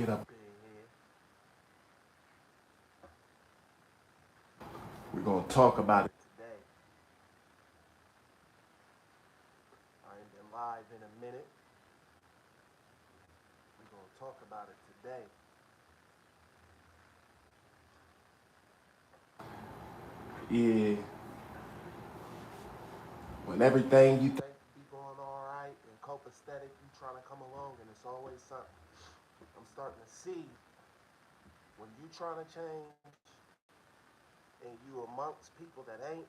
get up in here. We're gonna talk about it today. I ain't been live in a minute. We're gonna talk about it today. Yeah, when everything you think be going all right and copacetic, you trying to come along and it's always something. I'm starting to see when you trying to change and you amongst people that ain't,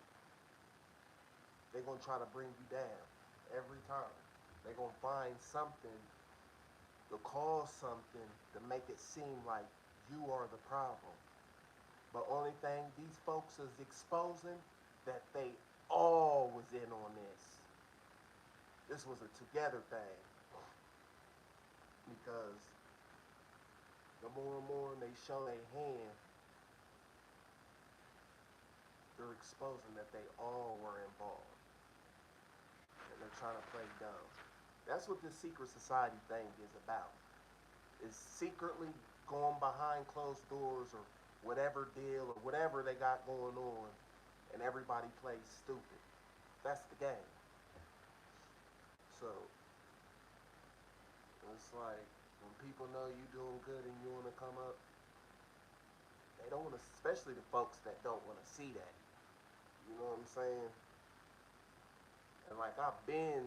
they gonna try to bring you down every time. They gonna find something to cause something to make it seem like you are the problem. But only thing these folks is exposing that they all was in on this. This was a together thing because the more and more they show their hand, they're exposing that they all were involved and they're trying to play dumb. That's what this secret society thing is about. Is secretly going behind closed doors or whatever deal or whatever they got going on, and everybody plays stupid. That's the game. So it's like when people know you doing good and you want to come up, they don't want to, especially the folks that don't want to see that. You know what I'm saying? And like I've been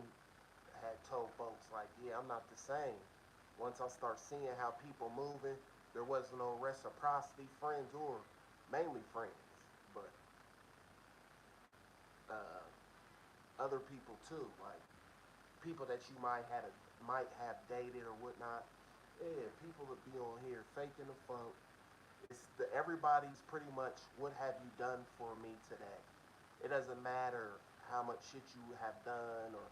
had told folks like, yeah, I'm not the same. Once I start seeing how people moving, there wasn't no reciprocity, friends or mainly friends, but uh, other people too, like people that you might have dated or whatnot. Yeah, people that be on here faking the funk. Everybody's pretty much what have you done for me today. It doesn't matter how much shit you have done or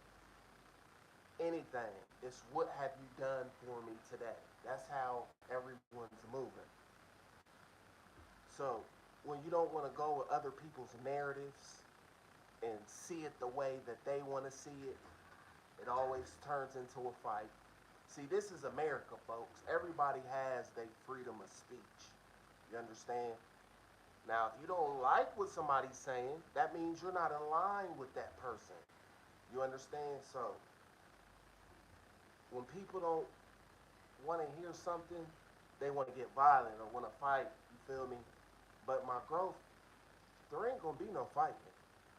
anything. It's what have you done for me today. That's how everyone's moving. So when you don't want to go with other people's narratives and see it the way that they want to see it, it always turns into a fight. See, this is America, folks. Everybody has their freedom of speech. You understand? Now, if you don't like what somebody's saying, that means you're not in line with that person. You understand? So, when people don't want to hear something, they want to get violent or want to fight. You feel me? But my growth, there ain't gonna be no fighting.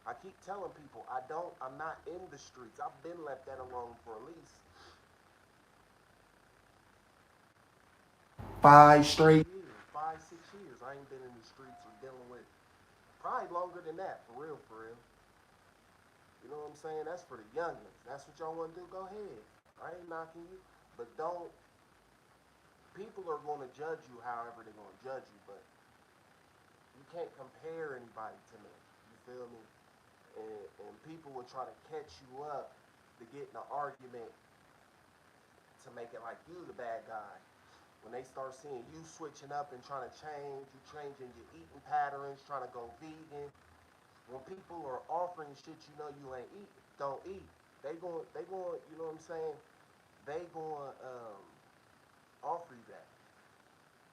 I keep telling people I'm not in the streets. I've been left that alone for at least 5 straight years, 5, 6 years. I ain't been in the streets or dealing with probably longer than that, for real, for real. You know what I'm saying? That's for the youngins. That's what y'all want to do. Go ahead. I ain't knocking you, but don't. People are going to judge you however they're going to judge you, but you can't compare anybody to me. You feel me? And people will try to catch you up to get in an argument to make it like you the bad guy. When they start seeing you switching up and trying to change, you changing your eating patterns, trying to go vegan. When people are offering shit you know you ain't eat, don't eat. They going, you know what I'm saying? They going offer you that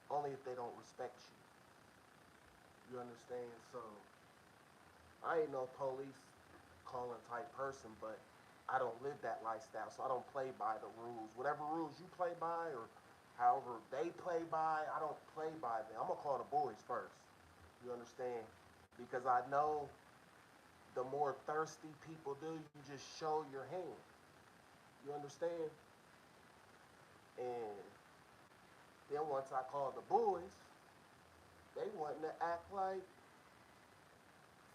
only if they don't respect you. You understand? So I ain't no police calling type person, but I don't live that lifestyle, so I don't play by the rules. Whatever rules you play by, or however they play by, I don't play by them. I'm gonna call the boys first. You understand? Because I know the more thirsty people do, you just show your hand. You understand? And then once I called the boys, they wanting to act like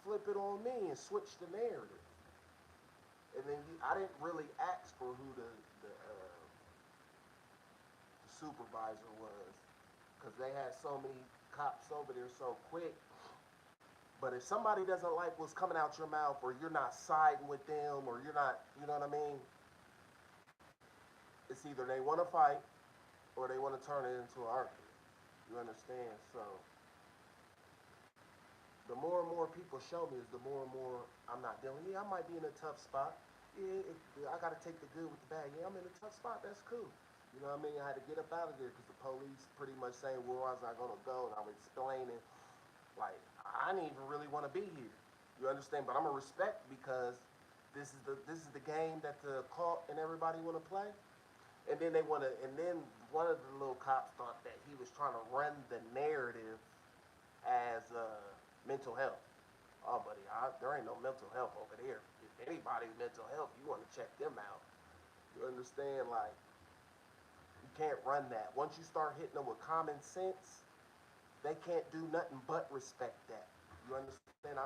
flip it on me and switch the narrative. And then I didn't really ask for who the supervisor was because they had so many cops over there so quick. But if somebody doesn't like what's coming out your mouth, or you're not siding with them, or you're not, you know what I mean? It's either they want to fight or they want to turn it into an argument. You understand? So the more and more people show me is the more and more I'm not dealing. Yeah, I might be in a tough spot. Yeah, I got to take the good with the bad. Yeah, I'm in a tough spot. That's cool. You You know what I mean? I had to get up out of there because the police pretty much saying where was I gonna go, and I was explaining like I didn't even really want to be here. You understand? But I'm gonna respect because this is the game that the cult and everybody want to play. And then they want to, and then one of the little cops thought that he was trying to run the narrative as mental health. Oh, buddy, there ain't no mental health over there. If anybody's mental health, you want to check them out. You understand? Like, you can't run that. Once you start hitting them with common sense, they can't do nothing but respect that. You understand? I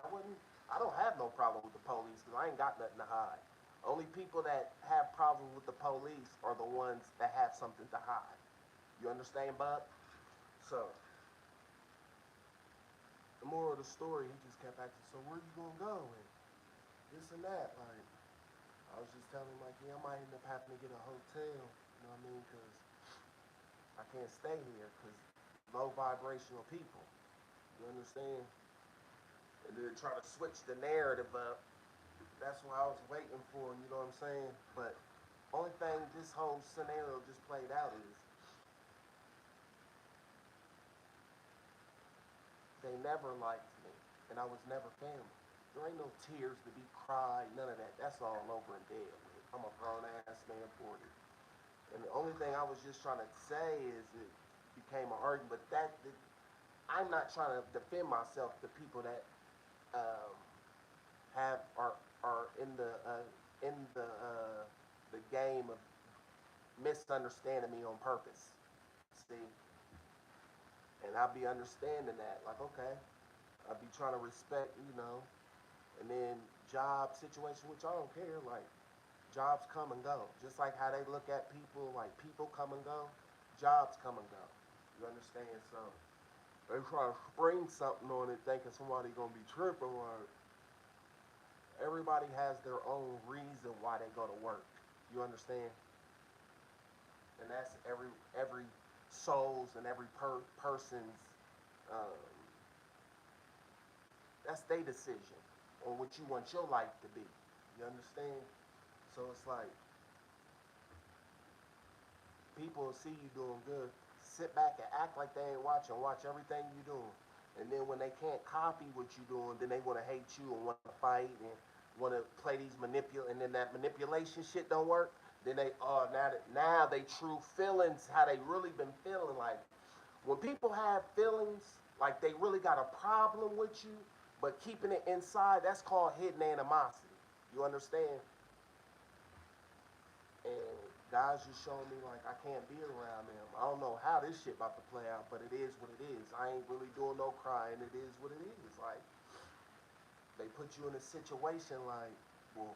don't have no problem with the police because I ain't got nothing to hide. Only people that have problems with the police are the ones that have something to hide. You understand, Bob? So, the moral of the story, he just kept asking, so where you gonna go? And this and that. Like, I was just telling him, like, yeah, I might end up having to get a hotel. You know what I mean? Because I can't stay here because low vibrational people. You understand? And then try to switch the narrative up. That's what I was waiting for, you know what I'm saying? But only thing this whole scenario just played out is they never liked me, and I was never family. There ain't no tears to be cried, none of that. That's all over and dead with. I'm a grown ass man 40. And the only thing I was just trying to say is it became an argument, but I'm not trying to defend myself to people that um, have are in the game of misunderstanding me on purpose. See, and I be understanding that, like, okay, I be trying to respect, and then job situation, which I don't care, like, jobs come and go. Just like how they look at people, like, people come and go, jobs come and go. You understand? So, they try to spring something on it thinking somebody gonna be tripping, like, everybody has their own reason why they go to work. You understand? And that's every soul's and every person's um, that's their decision on what you want your life to be. You understand? So it's like people will see you doing good, sit back and act like they ain't watching, watch everything you doing. And then when they can't copy what you doing, then they want to hate you and want to fight and want to play these and then that manipulation shit don't work. Then now they true feelings, how they really been feeling. Like when people have feelings, like they really got a problem with you, but keeping it inside, that's called hidden animosity. You understand? And guys just showing me like I can't be around them. I don't know how this shit about to play out, but it is what it is. I ain't really doing no crying. It is what it is. Like they put you in a situation like, well,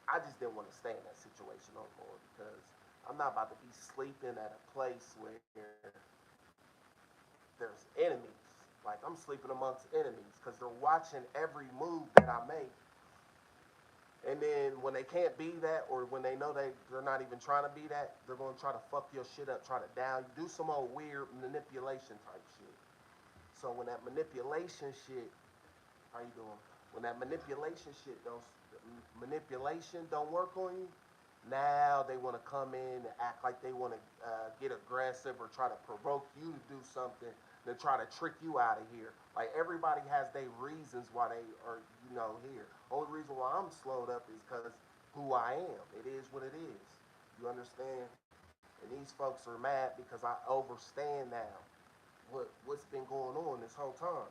I just didn't want to stay in that situation no more because I'm not about to be sleeping at a place where there's enemies. Like I'm sleeping amongst enemies because they're watching every move that I make. And then when they can't be that, or when they know they're not even trying to be that, they're gonna try to fuck your shit up, try to down you, do some old weird manipulation type shit. So when that manipulation shit, how you doing? When that manipulation don't work on you, now they want to come in and act like they want to get aggressive or try to provoke you to do something to try to trick you out of here. Like everybody has their reasons why they are, here. Only reason why I'm slowed up is because who I am. It is what it is. You understand? And these folks are mad because I overstand now what's been going on this whole time.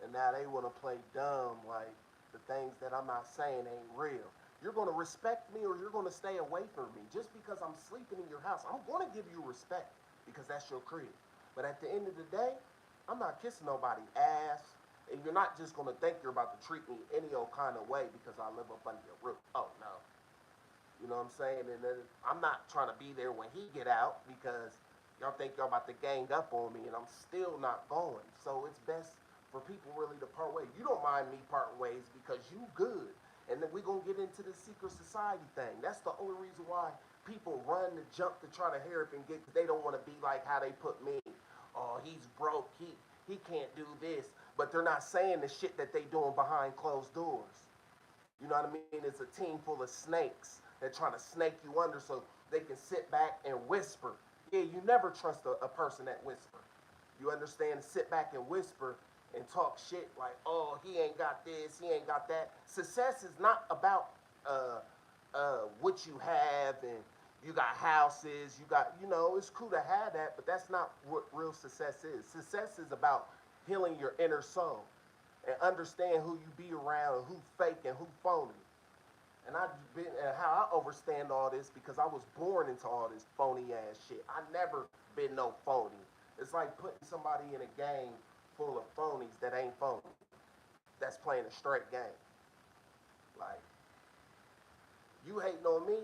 And now they want to play dumb like the things that I'm not saying ain't real. You're going to respect me or you're going to stay away from me. Just because I'm sleeping in your house, I'm going to give you respect because that's your crib. But at the end of the day, I'm not kissing nobody's ass. And you're not just going to think you're about to treat me any old kind of way because I live up under your roof. Oh, no. You know what I'm saying? And then I'm not trying to be there when he get out because y'all think y'all about to gang up on me and I'm still not going. So it's best for people really to part ways. You don't mind me parting ways because you good. And then we're going to get into the secret society thing. That's the only reason why people run to jump to try to hair up and get, because they don't want to be like how they put me. Oh, he's broke. He can't do this. But they're not saying the shit that they doing behind closed doors. You know what I mean? It's a team full of snakes. They're trying to snake you under so they can sit back and whisper. Yeah, you never trust a person that whisper. You understand? Sit back and whisper and talk shit like, oh, he ain't got this, he ain't got that. Success is not about what you have and you got houses, you got, it's cool to have that, but that's not what real success is. Success is about healing your inner soul and understand who you be around and who fake and who phony. And how I understand all this because I was born into all this phony ass shit. I never been no phony. It's like putting somebody in a game full of phonies that ain't phony. That's playing a straight game. Like you hating on me,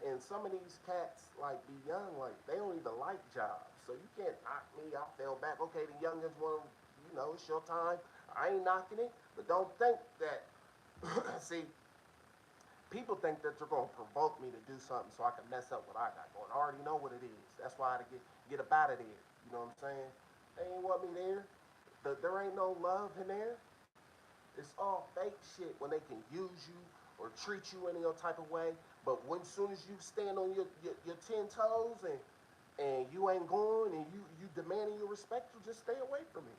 and some of these cats like be young, like they don't even like jobs. So you can't knock me. I fell back. Okay, the youngins want, it's your time. I ain't knocking it, but don't think that. See, people think that they're gonna provoke me to do something so I can mess up what I got going. I already know what it is. That's why I had to get up out of there. You know what I'm saying? They ain't want me there. There ain't no love in there. It's all fake shit when they can use you or treat you any other type of way. But when soon as you stand on your 10 toes and you ain't going and you demanding your respect, you just stay away from me.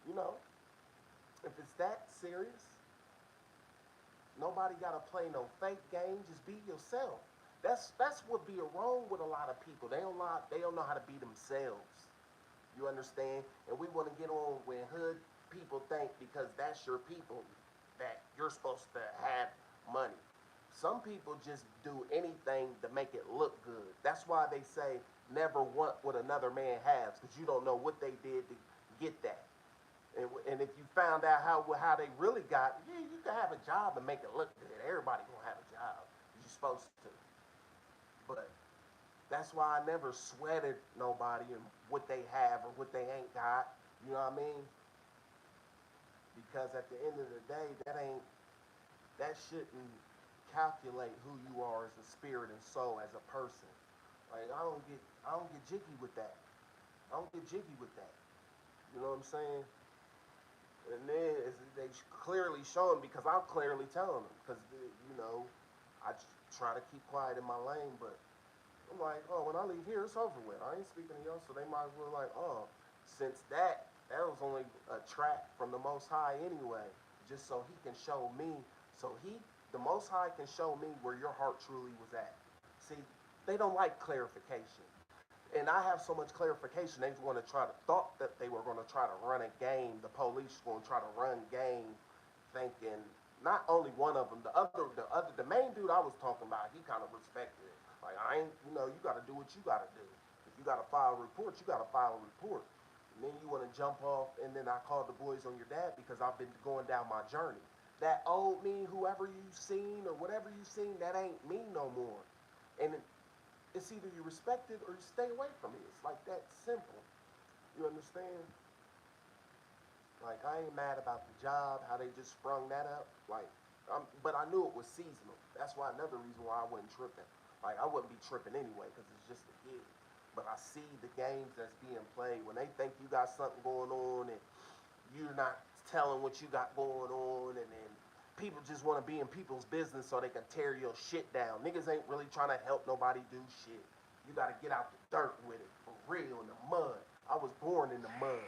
You know, if it's that serious, nobody gotta play no fake game. Just be yourself. That's what be wrong with a lot of people. They don't know how to be themselves. You understand? And we want to get on when hood people think because that's your people that you're supposed to have money. Some people just do anything to make it look good. That's why they say never want what another man has because you don't know what they did to get that. And if you found out how they really got, yeah, you can have a job and make it look good. Everybody gonna have a job. You're supposed to. But that's why I never sweated nobody and what they have or what they ain't got. You know what I mean? Because at the end of the day, that shouldn't calculate who you are as a spirit and soul as a person. Like I don't get jiggy with that. I don't get jiggy with that. You know what I'm saying? And then they clearly showing because I'm clearly telling them because I try to keep quiet in my lane, but I'm like, oh, when I leave here, it's over with. I ain't speaking to y'all, so they might as well like, oh, since that was only a track from the Most High anyway, just so he can show me, the Most High can show me where your heart truly was at. See, they don't like clarification. And I have so much clarification, they want to try to thought that they were going to try to run a game. The police were going to try to run game, thinking not only one of them, the main dude I was talking about, he kind of respected it. Like I ain't, you got to do what you got to do. If you got to file a report, you got to file a report. And then you want to jump off, and then I called the boys on your dad because I've been going down my journey. That old me, whoever you seen or whatever you seen, that ain't me no more. And it's either you respect it or you stay away from it. It's like that simple. You understand? Like I ain't mad about the job, how they just sprung that up. Like, but I knew it was seasonal. That's why another reason why I wasn't tripping. Like I wouldn't be tripping anyway because it's just a gig. But I see the games that's being played when they think you got something going on and you're not telling what you got going on, and then people just want to be in people's business so they can tear your shit down. Niggas ain't really trying to help nobody do shit. You got to get out the dirt with it, for real, in the mud. I was born in the mud.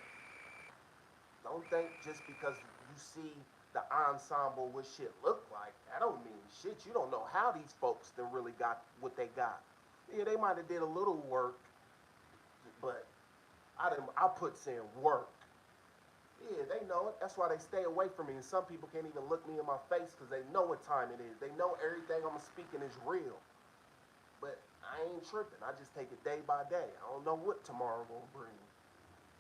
Don't think just because you see the ensemble what shit look like, that don't mean shit. You don't know how these folks that really got what they got. Yeah, they might have did a little work, but I put in work. Yeah, they know it. That's why they stay away from me. And some people can't even look me in my face because they know what time it is. They know everything I'm speaking is real. But I ain't tripping. I just take it day by day. I don't know what tomorrow gonna bring.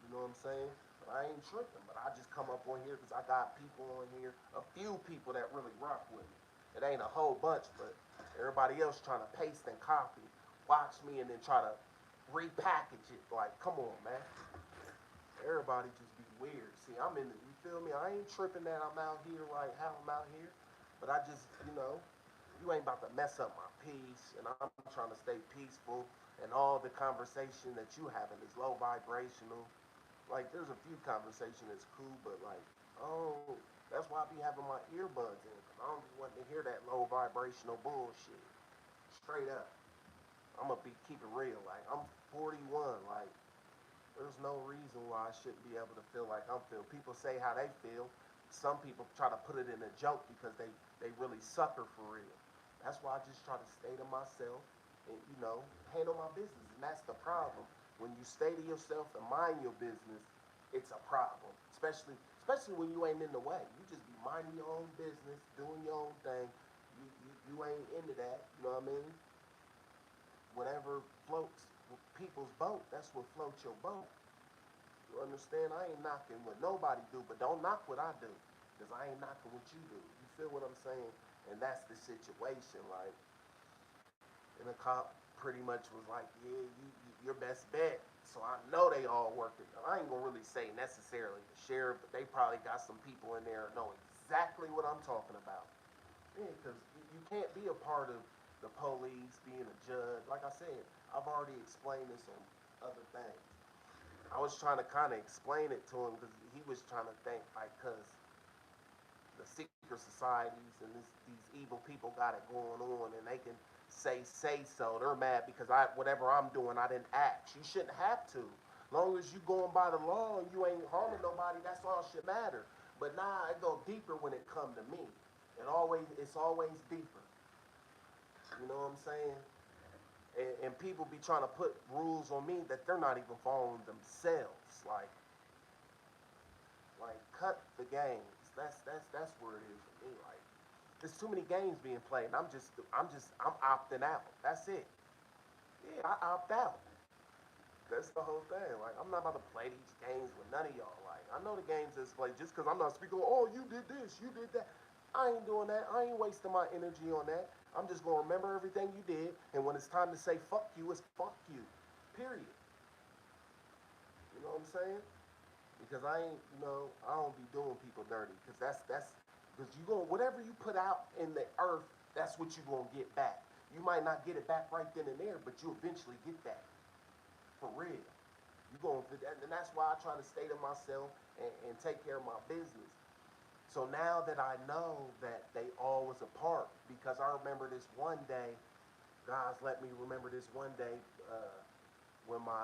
You know what I'm saying? But I ain't tripping. But I just come up on here because I got people on here, a few people that really rock with me. It ain't a whole bunch, but everybody else trying to paste and copy, watch me and then try to repackage it. Like, come on, man. Everybody just be weird. See, I'm in the, you feel me? I ain't tripping that I'm out here like how I'm out here. But I just, you ain't about to mess up my peace. And I'm trying to stay peaceful. And all the conversation that you having is low vibrational. Like, there's a few conversation that's cool, but like, oh, that's why I be having my earbuds in. Cause I don't just want to hear that low vibrational bullshit. Straight up. I'm gonna keep it real. Like I'm 41. Like there's no reason why I shouldn't be able to feel like I'm feeling. People say how they feel. Some people try to put it in a joke because they really suffer for real. That's why I just try to stay to myself and handle my business. And that's the problem. When you stay to yourself and mind your business, it's a problem. Especially when you ain't in the way. You just be minding your own business, doing your own thing. You ain't into that. You know what I mean? Whatever floats people's boat, that's what floats your boat. You understand? I ain't knocking what nobody do, but don't knock what I do, because I ain't knocking what you do. You feel what I'm saying? And that's the situation. Like, and the cop pretty much was like, yeah, your best bet. So I know they all working. I ain't gonna really say necessarily the sheriff, but they probably got some people in there that know exactly what I'm talking about. Yeah, because you can't be a part of the police, being a judge. Like I said, I've already explained this on other things. I was trying to kind of explain it to him because he was trying to think, like, because the secret societies and these evil people got it going on, and they can say so. They're mad because whatever I'm doing, I didn't act. You shouldn't have to. Long as you going by the law and you ain't harming nobody, that's all should matter. But nah, it go deeper when it come to me. It's always deeper. You know what I'm saying? And people be trying to put rules on me that they're not even following themselves. Like cut the games. That's where it is for me. Like there's too many games being played. And I'm opting out. That's it. Yeah, I opt out. That's the whole thing. Like I'm not about to play these games with none of y'all. Like I know the games is played just because I'm not speaking. Oh, you did this, you did that. I ain't doing that. I ain't wasting my energy on that. I'm just gonna remember everything you did, and when it's time to say fuck you, it's fuck you. Period. You know what I'm saying? Because I don't be doing people dirty. Because because you going whatever you put out in the earth, that's what you gonna get back. You might not get it back right then and there, but you eventually get that for real. You going and that's why I try to stay to myself and take care of my business. So now that I know that they all was apart, because I remember this one day, guys, let me remember this one day when my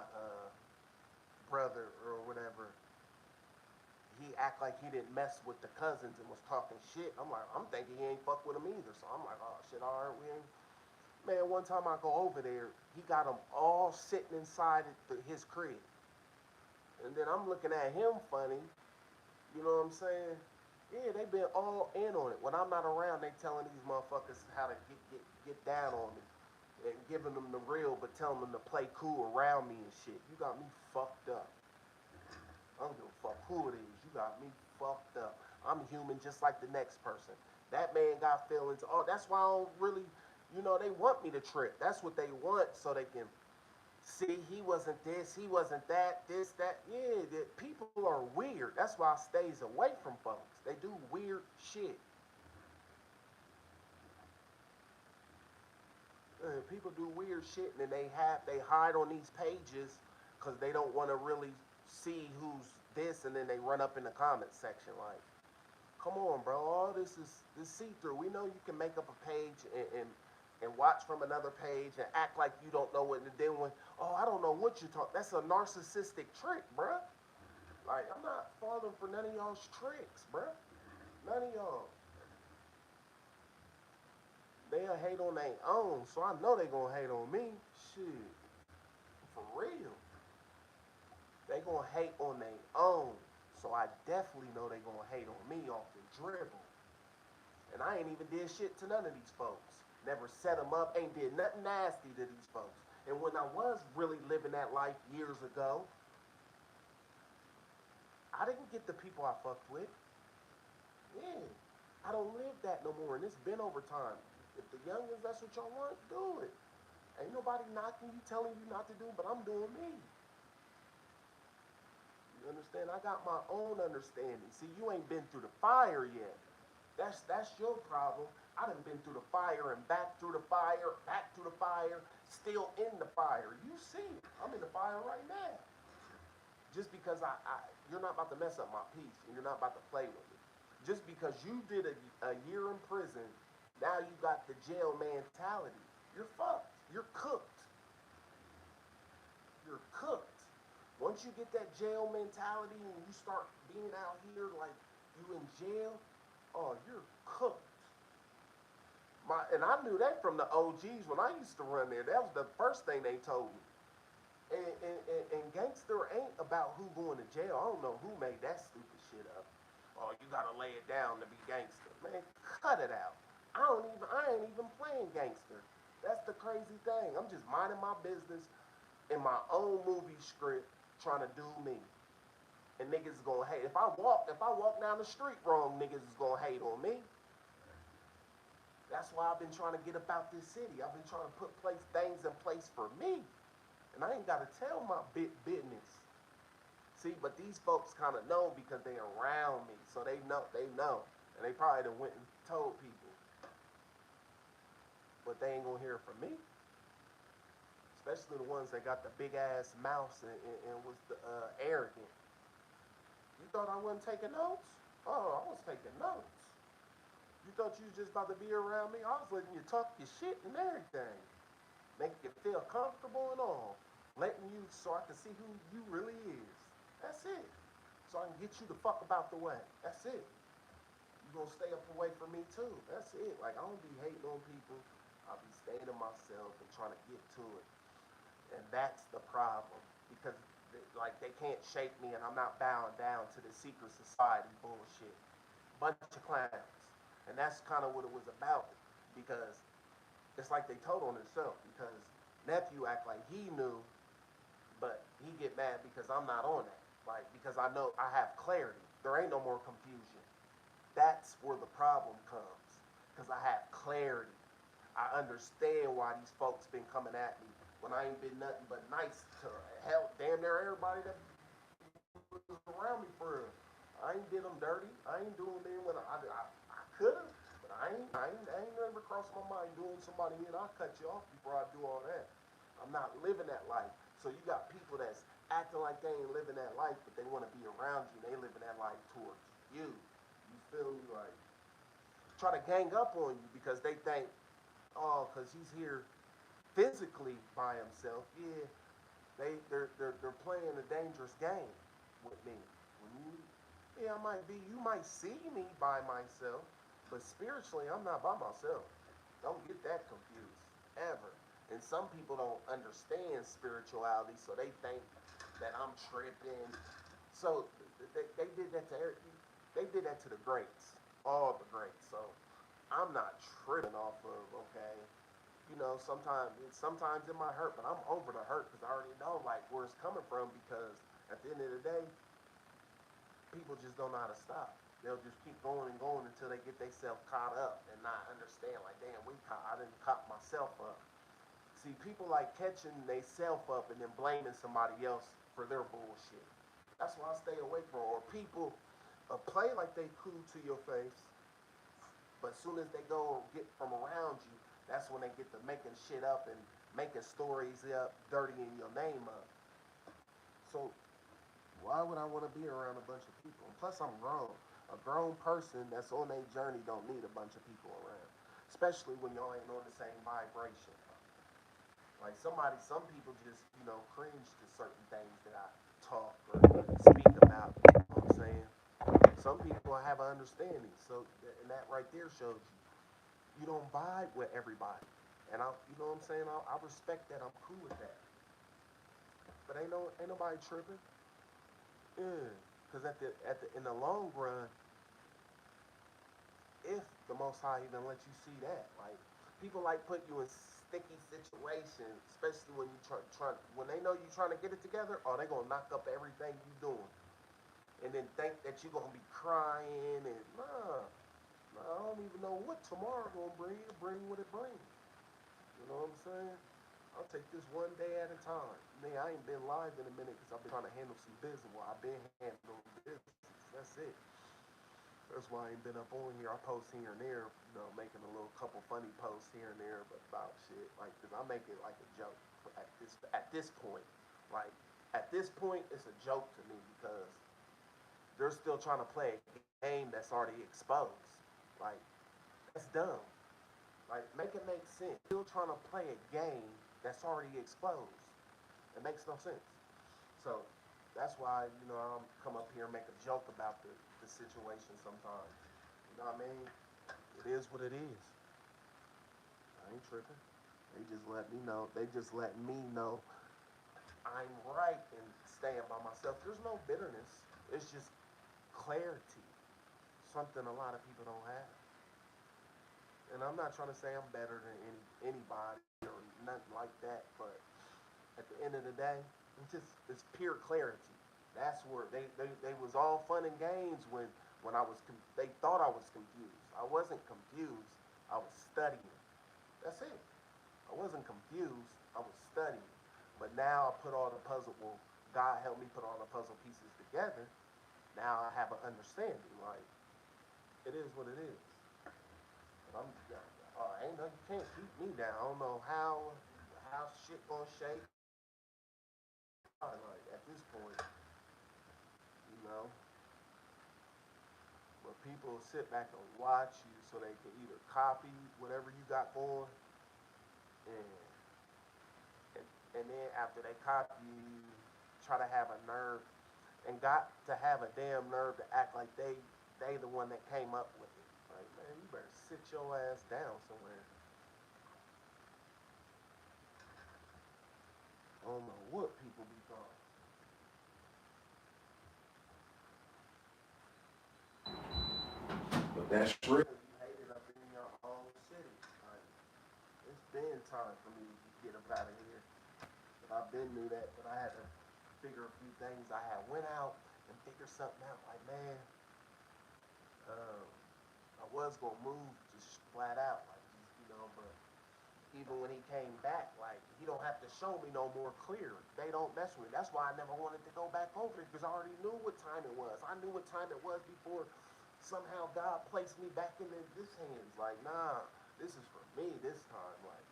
brother or whatever, he act like he didn't mess with the cousins and was talking shit. I'm like, I'm thinking he ain't fuck with them either. So I'm like, oh shit, all right, we ain't. Man, one time I go over there, he got them all sitting inside his crib. And then I'm looking at him funny, you know what I'm saying? Yeah, they been all in on it. When I'm not around, they telling these motherfuckers how to get down on me. And giving them the real, but telling them to play cool around me and shit. You got me fucked up. I don't give a fuck who it is. You got me fucked up. I'm human just like the next person. That man got feelings. Oh, that's why I don't really, they want me to trip. That's what they want so they can see he wasn't this, he wasn't that, this, that. Yeah, people are weird. That's why I stays away from folks. They do weird shit. People do weird shit and then they hide on these pages because they don't want to really see who's this, and then they run up in the comment section like, come on, bro, all this is see-through. We know you can make up a page and watch from another page and act like you don't know what, and then when, oh, I don't know what you're talking, that's a narcissistic trick, bro. Like, I'm not falling for none of y'all's tricks, bro. None of y'all. They'll hate on their own, so I know they gonna hate on me. Shit, for real. They gonna hate on their own, so I definitely know they gonna hate on me off the dribble. And I ain't even did shit to none of these folks. Never set them up, ain't did nothing nasty to these folks. And when I was really living that life years ago, I didn't get the people I fucked with. Yeah, I don't live that no more, and it's been over time. If the youngins, that's what y'all want, do it. Ain't nobody knocking you, telling you not to do, but I'm doing me. You understand? I got my own understanding. See, you ain't been through the fire yet. That's your problem. I done been through the fire and back through the fire, back through the fire, still in the fire. You see, I'm in the fire right now. Just because you're not about to mess up my peace and you're not about to play with it. Just because you did a year in prison, now you got the jail mentality. you're fucked. You're cooked. You're cooked. Once you get that jail mentality and you start being out here like you in jail, oh, you're cooked. And I knew that from the OGs when I used to run there. That was the first thing they told me. And gangster ain't about who going to jail. I don't know who made that stupid shit up. Oh, you gotta lay it down to be gangster. Man, cut it out. I ain't even playing gangster. That's the crazy thing. I'm just minding my business in my own movie script, trying to do me. And niggas is gonna hate. If I walk down the street wrong, niggas is gonna hate on me. That's why I've been trying to get about this city. I've been trying to put things in place for me. And I ain't gotta tell my business. See, but these folks kind of know because they around me. So they know. And they probably done went and told people. But they ain't gonna hear it from me. Especially the ones that got the big ass mouths and was the arrogant. You thought I wasn't taking notes? Oh, I was taking notes. You thought you was just about to be around me? I was letting you talk your shit and everything. Make you feel comfortable and all. Letting you so I can see who you really is. That's it. So I can get you the fuck about the way. That's it. You gonna stay up away from me too. That's it. Like I don't be hating on people. I'll be staying to myself and trying to get to it. And that's the problem. Because like they can't shake me and I'm not bowing down to the secret society bullshit. Bunch of clowns. And that's kind of what it was about. Because it's like they told on themselves. Because nephew act like he knew, but he get mad because I'm not on that. Like because I know I have clarity. There ain't no more confusion. That's where the problem comes. Because I have clarity. I understand why these folks been coming at me when I ain't been nothing but nice to hell damn near everybody that was around me for real. I ain't did them dirty. I ain't doing them when I could have, but I ain't never crossed my mind doing somebody in. I'll cut you off before I do all that. I'm not living that life. So you got people that's acting like they ain't living that life, but they want to be around you. They living that life towards you. You feel me? Like try to gang up on you because they think, oh, because he's here physically by himself. Yeah, they're playing a dangerous game with me. When you, yeah, I might be. You might see me by myself, but spiritually, I'm not by myself. Don't get that confused ever. And some people don't understand spirituality, so they think that I'm tripping. So they did that to they did that to the greats, all the greats. So I'm not tripping off of okay. Sometimes it might hurt, but I'm over the hurt because I already know like where it's coming from. Because at the end of the day, people just don't know how to stop. They'll just keep going and going until they get themselves caught up and not understand. Like, damn, I didn't caught myself up. See, people like catching themselves up and then blaming somebody else for their bullshit. That's why I stay away from. Or people play like they cool to your face, but as soon as they go get from around you, that's when they get to making shit up and making stories up, dirtying your name up. So why would I want to be around a bunch of people? And plus, I'm grown. A grown person that's on their journey don't need a bunch of people around, especially when y'all ain't on the same vibration. Like some people just cringe to certain things that I talk or speak about. You know what I'm saying? Some people have an understanding, so and that right there shows you don't vibe with everybody. And you know what I'm saying? I respect that. I'm cool with that. But ain't nobody tripping. Yeah. Because in the long run, if the Most High even let you see that, like people like put you in sticky situations, especially when you try when they know you trying to get it together, or they gonna knock up everything you doing, and then think that you gonna be crying and nah, I don't even know what tomorrow gonna bring. It bring what it brings. You know what I'm saying? I'll take this one day at a time. Man, I ain't been live in a minute because I've been trying to handle some business. Well, I've been handling business. That's it. That's why I ain't been up on here. I post here and there, making a little couple funny posts here and there, but about shit. Like, cause I make it like a joke at this point. Like, at this point, it's a joke to me because they're still trying to play a game that's already exposed. Like, that's dumb. Like, make it make sense. Still trying to play a game that's already exposed. It makes no sense. So that's why, I'll come up here and make a joke about the situation sometimes. You know what I mean? It is what it is. I ain't tripping. They just let me know I'm right in staying by myself. There's no bitterness. It's just clarity. Something a lot of people don't have. And I'm not trying to say I'm better than anybody or nothing like that, but at the end of the day, it's pure clarity. That's where they was all fun and games when they thought I was confused. I wasn't confused. I was studying. That's it. I wasn't confused. I was studying. But now I put all the puzzle. Well, God helped me put all the puzzle pieces together. Now I have an understanding. Like, it is what it is. But ain't nothing, you can't keep me down. I don't know how shit gonna shake. Like, at this point, you know, where people sit back and watch you so they can either copy whatever you got going, and and then after they copy you, try to have a nerve and got to have a damn nerve to act like they the one that came up with it. Like, man, you better sit your ass down somewhere. I don't know what people be thought. But that's real. You hate it up in your own city. Like, it's been time for me to get up out of here. But I've been knew that, but I had to figure a few things. I had went out and figured something out. Like, man, um, I was gonna move just flat out, like, but even when he came back, like, he don't have to show me no more clear. They don't mess with me. That's why I never wanted to go back over it, because I already knew what time it was. I knew what time it was before somehow God placed me back in this hands. Like, nah, this is for me this time. Like,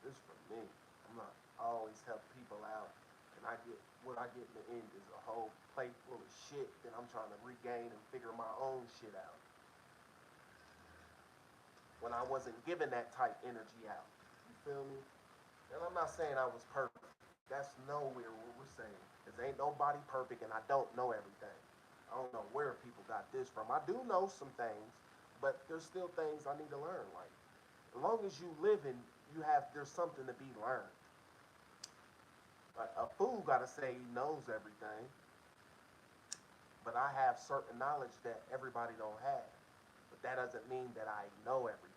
this is for me. I'm not I always help people out, and what I get in the end is a whole plate full of shit that I'm trying to regain and figure my own shit out. When I wasn't giving that type energy out. You feel me? And I'm not saying I was perfect. That's nowhere what we're saying. Because ain't nobody perfect, and I don't know everything. I don't know where people got this from. I do know some things, but there's still things I need to learn. Like, as long as you living, there's something to be learned. Like, a fool gotta say he knows everything, but I have certain knowledge that everybody don't have. But that doesn't mean that I know everything.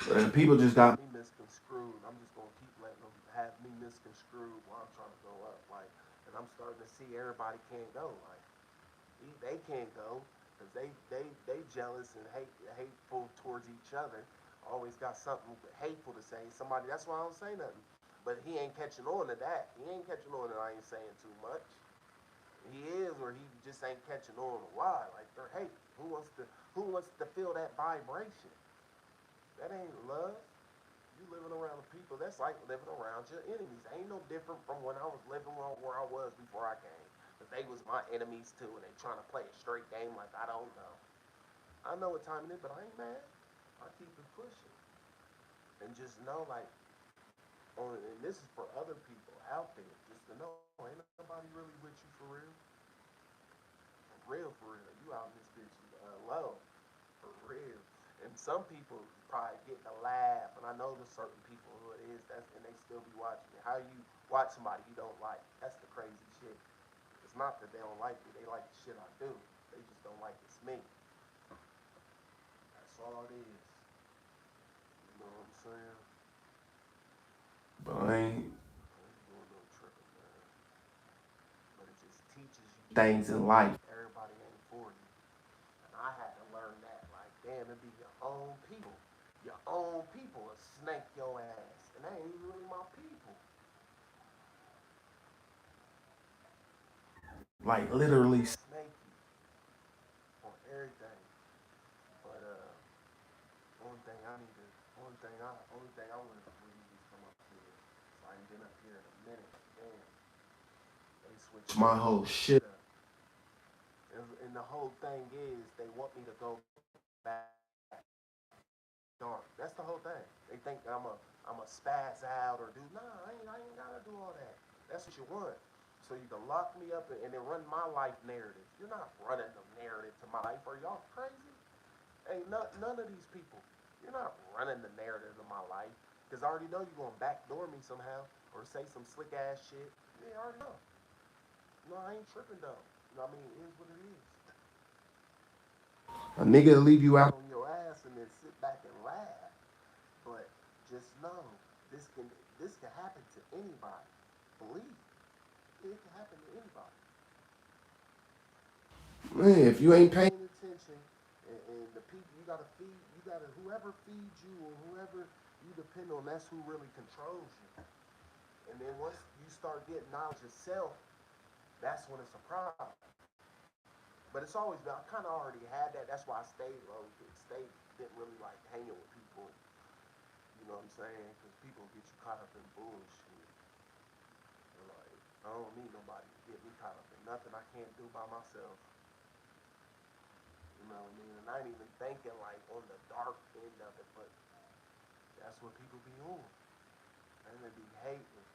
And people just got me misconstrued. I'm just gonna keep letting them have me misconstrued while I'm trying to go up. Like, and I'm starting to see everybody can't go. Like, they can't go because they jealous and hateful towards each other. Always got something hateful to say. Somebody. That's why I don't say nothing. But he ain't catching on to that. He ain't catching on that I ain't saying too much. He is, or he just ain't catching on to why. Like, they're hate. Who wants to feel that vibration? That ain't love. You living around the people, that's like living around your enemies. Ain't no different from when I was living where I was before I came. But they was my enemies too, and they trying to play a straight game like I don't know. I know what time it is, but I ain't mad. I keep it pushing. And just know, like, and this is for other people out there, just to know, ain't nobody really with you for real. For real. You out in this bitch low. For real. And some people probably getting a laugh, and I know there's certain people who it is, and they still be watching me. How you watch somebody you don't like? That's the crazy shit. It's not that they don't like me, they like the shit I do. They just don't like it's me. That's all it is. You know what I'm saying? But I ain't doing no tripping, man. But it just teaches you things in life. Everybody ain't for you. And I had to learn that. Like, damn, it be your own people. Your own people will snake your ass. And they ain't even really my people. Like, literally snake you on everything. But only thing I wanted to really is come up here. So I ain't been up here in a minute. Damn, they switched my whole shit up. And the whole thing is they want me to go back dark. That's the whole thing. They think I'm a spaz out or do nah. I ain't gotta do all that. That's what you want. So you can lock me up and then run my life narrative. You're not running the narrative to my life. Are y'all crazy? Ain't none of these people. You're not running the narrative of my life. Because I already know you're going to backdoor me somehow or say some slick ass shit. Yeah, I already know. No, I ain't tripping though. You know what I mean? It is what it is. A nigga will leave you out on your ass and then sit back and laugh. But just know this can this can happen to anybody. Believe it can happen to anybody. Man, if you ain't paying attention and the people you gotta feed, you gotta whoever feeds you or whoever you depend on, that's who really controls you. And then once you start getting knowledge yourself, that's when it's a problem. But it's always been, I kind of already had that. That's why I stayed low. Stayed, didn't really like hanging with people. You know what I'm saying? Because people get you caught up in bullshit. And like, I don't need nobody to get me caught up in nothing I can't do by myself. You know what I mean? And I ain't even thinking like on the dark end of it, but that's what people be on. And they be hating.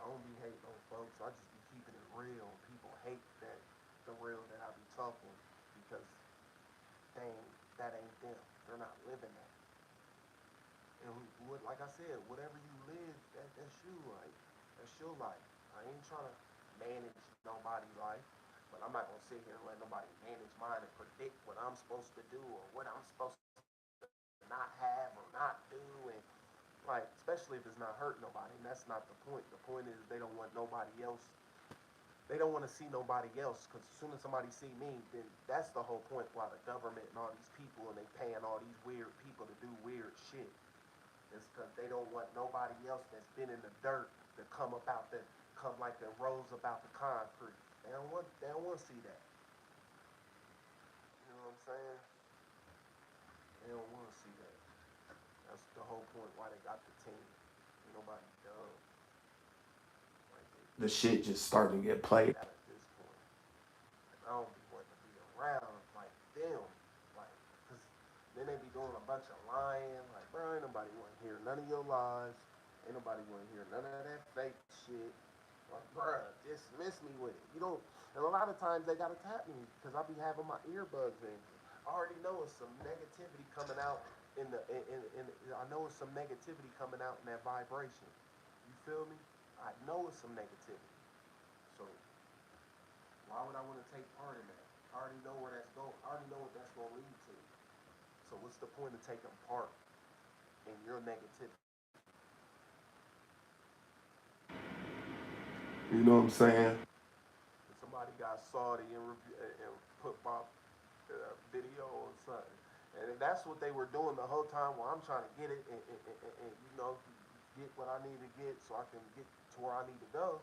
I don't be hating on folks. I just be keeping it real. People hate that the real that I be talking because that ain't them. They're not living that. And what, like I said, whatever you live, that's you. Like that's your life. I ain't trying to manage nobody's life, but I'm not gonna sit here and let nobody manage mine and predict what I'm supposed to do or what I'm supposed to not have or not do. And like, especially if it's not hurting nobody, and that's not the point. The point is they don't want nobody else. They don't want to see nobody else because as soon as somebody see me, then that's the whole point. Why the government and all these people and they paying all these weird people to do weird shit. It's because they don't want nobody else that's been in the dirt to come like the rose about the concrete. They don't want to see that. You know what I'm saying? They don't want to see that. That's the whole point why they got the team. Nobody dumb. Like the shit just starting to get played out at this point. And I don't be wanting to be around like them. Like, cause then they be doing a bunch of lying. Like, bro, ain't nobody want to hear none of your lies. Ain't nobody want to hear none of that fake shit. Like, bruh, dismiss me with it. You don't. And a lot of times they gotta tap me because I be having my earbuds in. I already know it's some negativity coming out I know it's some negativity coming out in that vibration. You feel me? I know it's some negativity. So why would I want to take part in that? I already know where that's going. I already know what that's going to lead to. So what's the point of taking part in your negativity? You know what I'm saying? Somebody got salty and put my video or something. And that's what they were doing the whole time while I'm trying to get it and get what I need to get so I can get to where I need to go.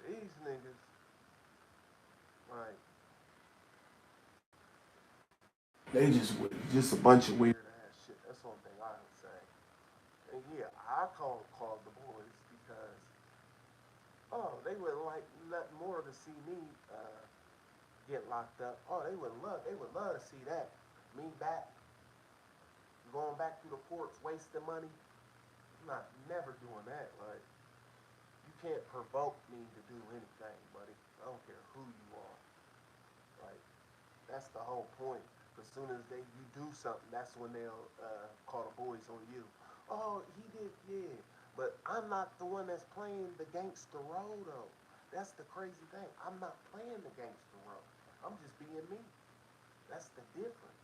These niggas, like, they just a bunch of weird ass shit. That's the only thing I would say. And yeah, I called the boys because they would like nothing more to see me get locked up. Oh, they would love to see that. Me back, going back through the ports, wasting money. I'm not never doing that. Like, you can't provoke me to do anything, buddy. I don't care who you are. Like, that's the whole point. As soon as you do something, that's when they'll call the boys on you. Oh, he did, yeah. But I'm not the one that's playing the gangster role, though. That's the crazy thing. I'm not playing the gangster role. I'm just being me. That's the difference.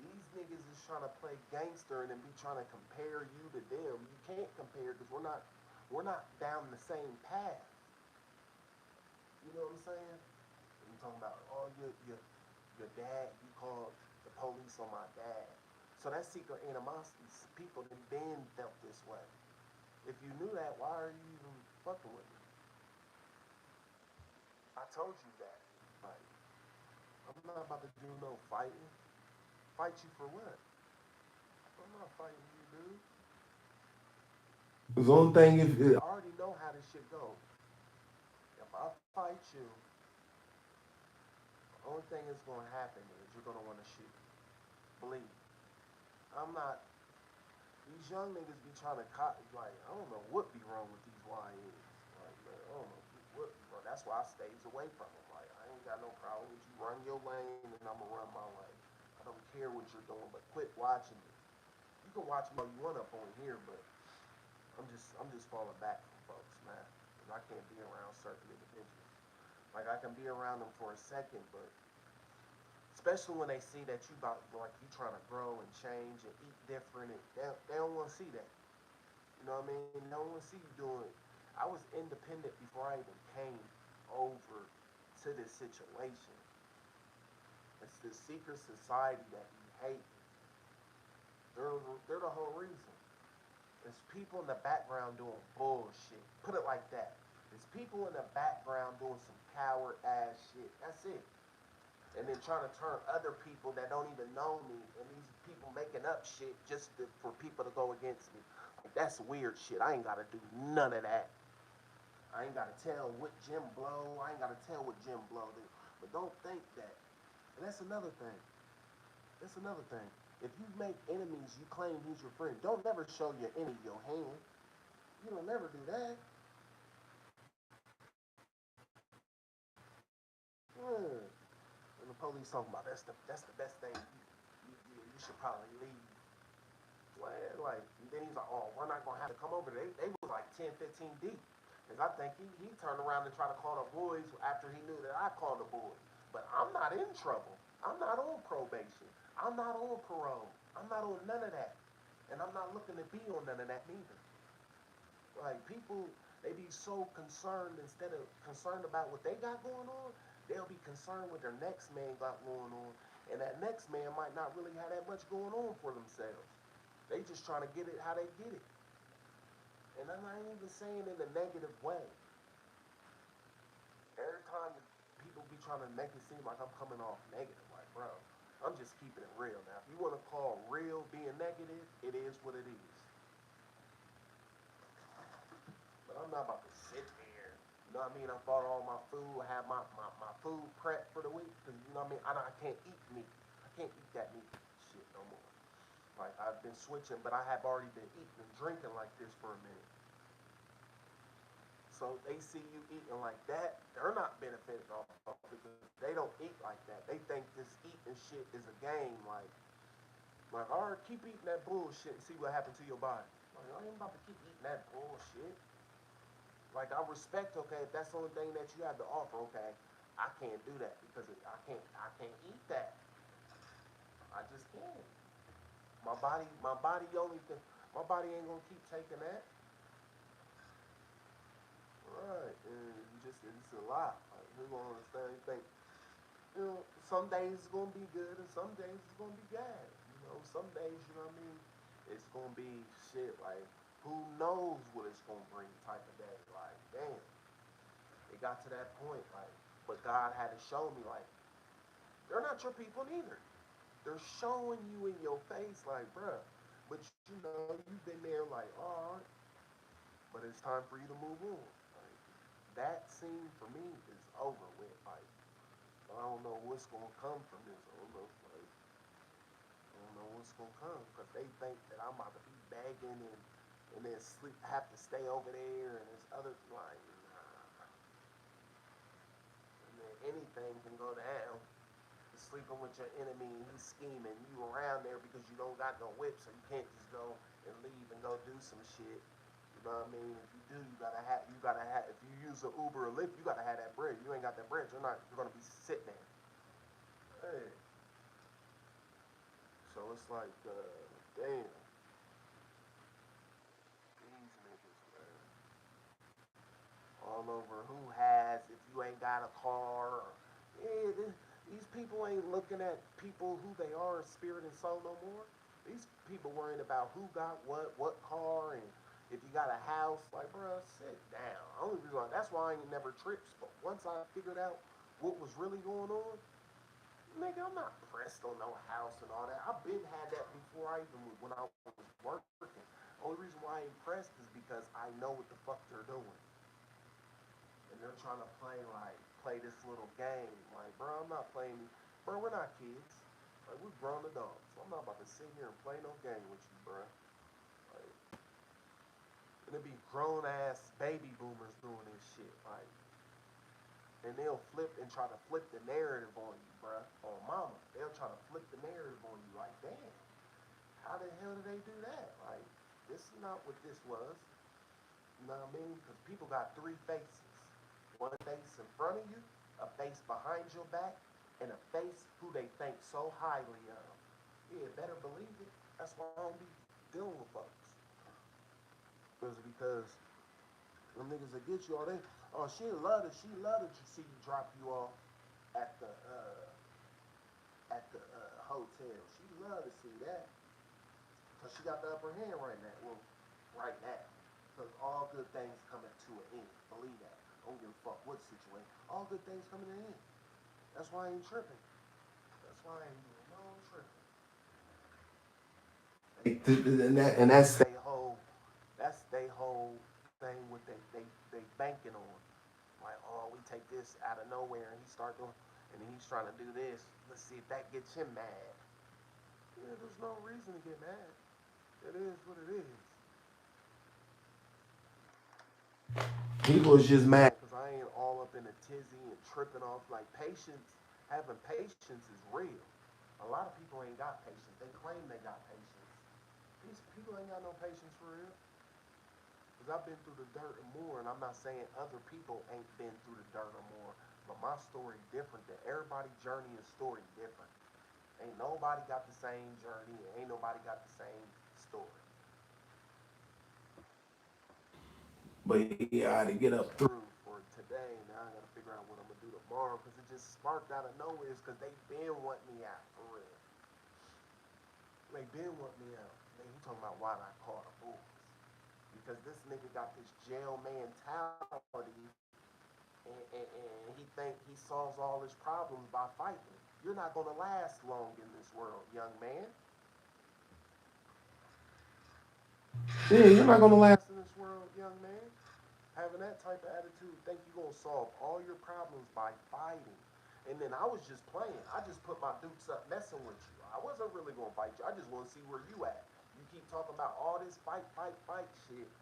These niggas is trying to play gangster and then be trying to compare you to them. You can't compare because we're not down the same path. You know what I'm saying? I'm talking about your dad. You called the police on my dad. So that secret animosity, people that been felt this way. If you knew that, why are you even fucking with me? I told you that. Like, I'm not about to do no fighting. Fight you for what? I'm not fighting you, dude. The only thing is, I already know how this shit go. If I fight you, Only thing that's gonna happen is you're gonna wanna shoot. Believe. I'm not. These young niggas be trying to like, I don't know what be wrong with these YNs. Like, man, I don't know what be wrong. That's why I stays away from them. Like, I ain't got no problem with you run your lane and I'ma run my lane. I don't care what you're doing, but quit watching me. You can watch me all you want up on here, but I'm just falling back from folks, man. 'Cause I can't be around certain individuals. Like I can be around them for a second, but especially when they see that you about like you trying to grow and change and eat different, and they don't want to see that. You know what I mean? They don't want to see you doing. I was independent before I even came over to this situation. It's this secret society that you hate. They're the whole reason. There's people in the background doing bullshit. Put it like that. There's people in the background doing some coward ass shit. That's it. And then trying to turn other people that don't even know me and these people making up shit just for people to go against me. Like that's weird shit. I ain't gotta do none of that. I ain't gotta tell what Jim blow. I ain't gotta tell what Jim blow do. But don't think that. And that's another thing. That's another thing. If you make enemies, you claim he's your friend. Don't never show your enemy your hand. You don't never do that. Yeah. And the police talking about that's the best thing. You should probably leave. Well, like then he's like, oh, we're not gonna have to come over. They was like 10, 15 deep. Cause I think he turned around and tried to call the boys after he knew that I called the boys. But I'm not in trouble. I'm not on probation. I'm not on parole. I'm not on none of that. And I'm not looking to be on none of that neither. Like people, they be so concerned instead of concerned about what they got going on, they'll be concerned what their next man got going on, and that next man might not really have that much going on for themselves. They just trying to get it how they get it, and I'm not even saying in a negative way. Every time people be trying to make it seem like I'm coming off negative, like bro, I'm just keeping it real. Now, if you want to call real being negative, it is what it is. But I'm not about to sit there. You know what I mean? I bought all my food. I have my food prepped for the week. Cause you know what I mean? I can't eat meat. I can't eat that meat shit no more. Like I've been switching, but I have already been eating and drinking like this for a minute. So they see you eating like that, they're not benefiting off of it because they don't eat like that. They think this eating shit is a game. Like, all right, keep eating that bullshit and see what happens to your body. Like, I ain't about to keep eating that bullshit. Like I respect, okay, if that's the only thing that you have to offer, okay, I can't do that because I can't eat that. I just can't. My body ain't gonna keep taking that. Right, and you just it's a lot. Like you gonna understand? You think some days it's gonna be good and some days it's gonna be bad. Some days you know what I mean. It's gonna be shit like who knows what it's gonna bring type of day. Like damn, it got to that point. Like, but God had to show me like they're not your people neither. They're showing you in your face like, bruh. But you've been there like, all right, but it's time for you to move on. Like, that scene for me is over with. Like, I don't know what's gonna come from this. I don't know. Like, I don't know what's gonna come because they think that I'm about to be begging and then sleep, have to stay over there, and there's other like, nah. And then anything can go down. Sleeping with your enemy and he's scheming you around there because you don't got no whip, so you can't just go and leave and go do some shit. You know what I mean? If you do, you gotta have if you use an Uber or Lyft, you gotta have that bread. You ain't got that bread, you're gonna be sitting there. Hey. So it's like, damn, these niggas, man. All over who has, if you ain't got a car. Yeah, these people ain't looking at people who they are in spirit and soul no more. These people worrying about who got what car, and if you got a house. Like, bro, sit down. Only reason why, that's why I ain't never trips. But once I figured out what was really going on, nigga, I'm not pressed on no house and all that. I've been had that before when I was working. Only reason why I ain't pressed is because I know what the fuck they're doing, and they're trying to play this little game. Like, bro, I'm not playing. Bro, we're not kids. Like, we're grown adults. So I'm not about to sit here and play no game with you, bro. Like, and it be grown ass baby boomers doing this shit. Like, and they'll flip and try to flip the narrative on you, bro. On mama, they'll try to flip the narrative on you. Like, damn, how the hell did they do that? Like, this is not what this was. You know what I mean? Because people got three faces. One face in front of you, a face behind your back, and a face who they think so highly of. Yeah, better believe it. That's why I don't be dealing with folks. Because them niggas that get you all they, oh, she love to see you drop you off at the hotel. She love to see that. Cause she got the upper hand right now. Well, right now. Because all good things coming to an end. Believe that. Don't give a fuck what situation. All good things coming to an end. That's why I ain't tripping. That's why I ain't doing no tripping. And that's they whole thing with they banking on. Like, oh, we take this out of nowhere and he start doing and he's trying to do this. Let's see if that gets him mad. Yeah, there's no reason to get mad. It is what it is. People is just mad because I ain't all up in a tizzy and tripping off. Like, having patience is real. A lot of people ain't got patience. They claim they got patience. These people ain't got no patience for real. Because I've been through the dirt and more, and I'm not saying other people ain't been through the dirt or more, but my story different. Than everybody's journey and story different. Ain't nobody got the same journey, and ain't nobody got the same story. But yeah, I had to get up through for today. Now I gotta figure out what I'm gonna do tomorrow because it just sparked out of nowhere. It's because they been wanting me out for real. They been wanting me out. Man, he talking about why I caught a bull. Because this nigga got this jail mentality and he think he solves all his problems by fighting. You're not gonna last long in this world, young man. Yeah, you're not gonna last in this world, young man. Having that type of attitude, think you're gonna solve all your problems by fighting. And then I was just playing. I just put my dukes up messing with you. I wasn't really gonna fight you. I just wanna see where you at. You keep talking about all this fight shit.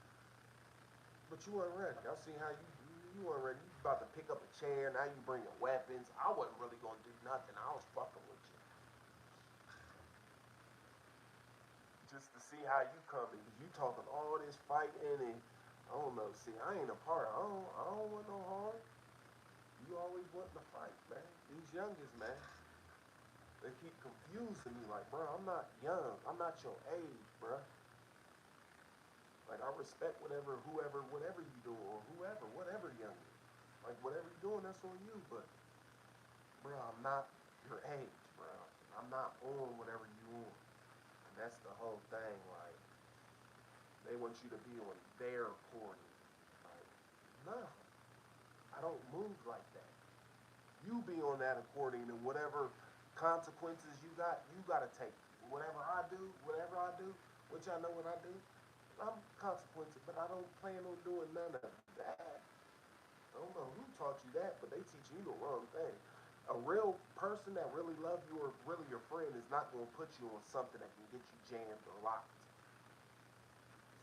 But you weren't ready. I see how you weren't ready. You about to pick up a chair. Now you bringing weapons. I wasn't really gonna do nothing. I was fucking with you just to see how you coming. You talking all this fighting and I don't know. See, I ain't a part. I don't want no harm. You always want to fight, man. These youngest, man, they keep confusing me. Like, bro, I'm not young. I'm not your age, bro. Like, I respect whatever you do, or whatever young. Like, whatever you doing, that's on you. But, bro, I'm not your age, bro. I'm not on whatever you on. And that's the whole thing. Like, they want you to be on their accordion. Like, no, I don't move like that. You be on that accordion, and whatever consequences you gotta take. Whatever I do, which I know what I do, I'm consequences, but I don't plan on doing none of that. I don't know who taught you that, but they teach you the wrong thing. A real person that really loves you or really your friend is not going to put you on something that can get you jammed or locked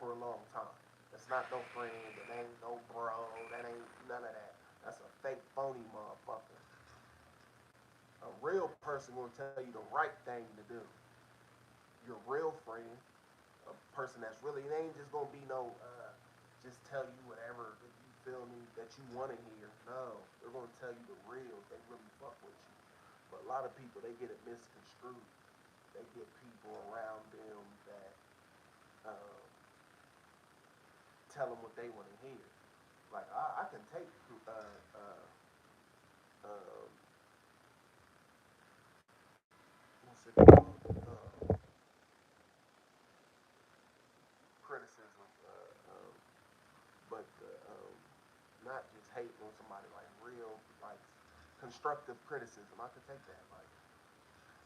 for a long time. That's not no friend. That ain't no bro. That ain't none of that. That's a fake, phony motherfucker. A real person gonna tell you the right thing to do. Your real friend, a person that's really, it ain't just gonna be no, just tell you whatever if you feel me that you want to hear. No, they're gonna tell you the real. They really fuck with you. But a lot of people they get it misconstrued. They get people around them that um, tell them what they want to hear. Like I can take um, what's it called? Criticism, but not just hating on somebody like real, like constructive criticism. I could take that, like,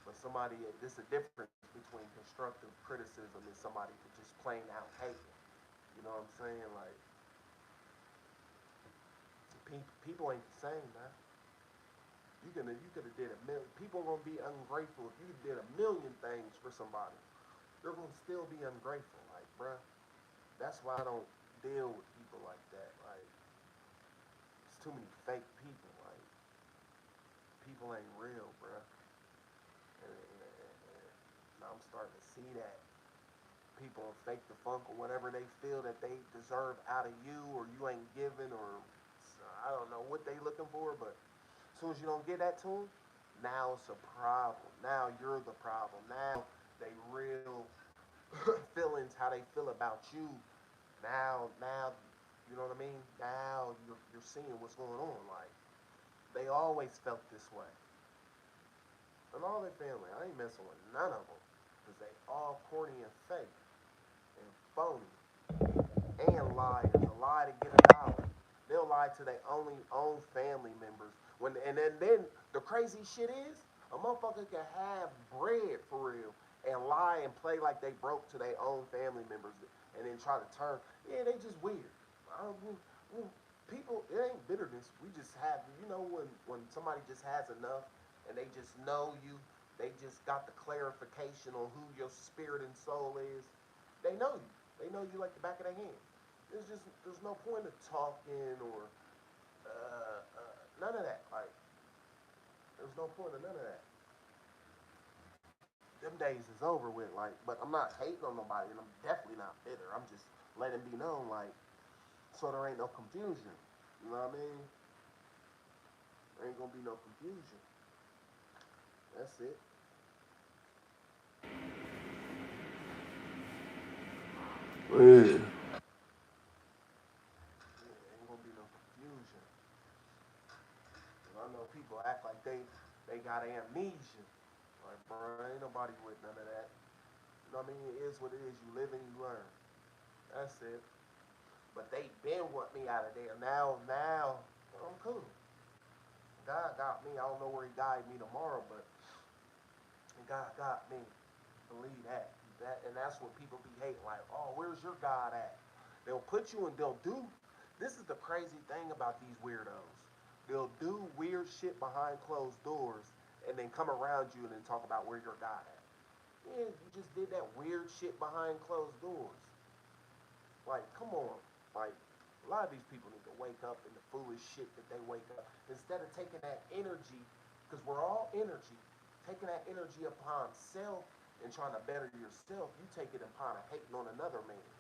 but somebody, there's a difference between constructive criticism and somebody who just plain out hating. You know what I'm saying? Like, people ain't the same, man. You could have did a million. People are gonna be ungrateful if you did a million things for somebody. They're gonna still be ungrateful. Like, bruh, that's why I don't deal with people like that. Like, it's too many fake people. Like, people ain't real, bruh. And I'm starting to see that people fake the funk or whatever they feel that they deserve out of you, or you ain't giving, or I don't know what they looking for, but as soon as you don't get that to them, now it's a problem. Now you're the problem. Now they real feelings, how they feel about you. Now, you know what I mean? Now you're seeing what's going on. Like, they always felt this way. And all their family, I ain't messing with none of them. Because they all corny and fake and phony and liars. A lie to get a dollar. They'll lie to their own family members. Then the crazy shit is a motherfucker can have bread for real and lie and play like they broke to their own family members and then try to turn. Yeah, they just weird. I don't, People, it ain't bitterness. We just have, when somebody just has enough and they just know you, they just got the clarification on who your spirit and soul is. They know you. They know you like the back of their hand. There's no point of talking or none of that. Like, there's no point of none of that. Them days is over with. Like, but I'm not hating on nobody, and I'm definitely not bitter. I'm just letting be known, like, so there ain't no confusion. You know what I mean? There ain't gonna be no confusion. That's it. Yeah. Yeah, ain't gonna be no confusion. 'Cause I know people act like they got amnesia. Like, bro, ain't nobody with none of that. You know what I mean? It is what it is. You live and you learn. That's it. But they been want me out of there. Now, I'm cool. God got me. I don't know where he guide me tomorrow, but God got me. Believe that. And that's what people be hating. Like, oh, where's your God at? They'll put you and they'll do. This is the crazy thing about these weirdos. They'll do weird shit behind closed doors and then come around you and then talk about where your God at. Yeah, you just did that weird shit behind closed doors. Like, come on. Like, a lot of these people need to wake up in the foolish shit that they wake up. Instead of taking that energy, because we're all energy, taking that energy upon self and trying to better yourself, you take it upon hating on another man.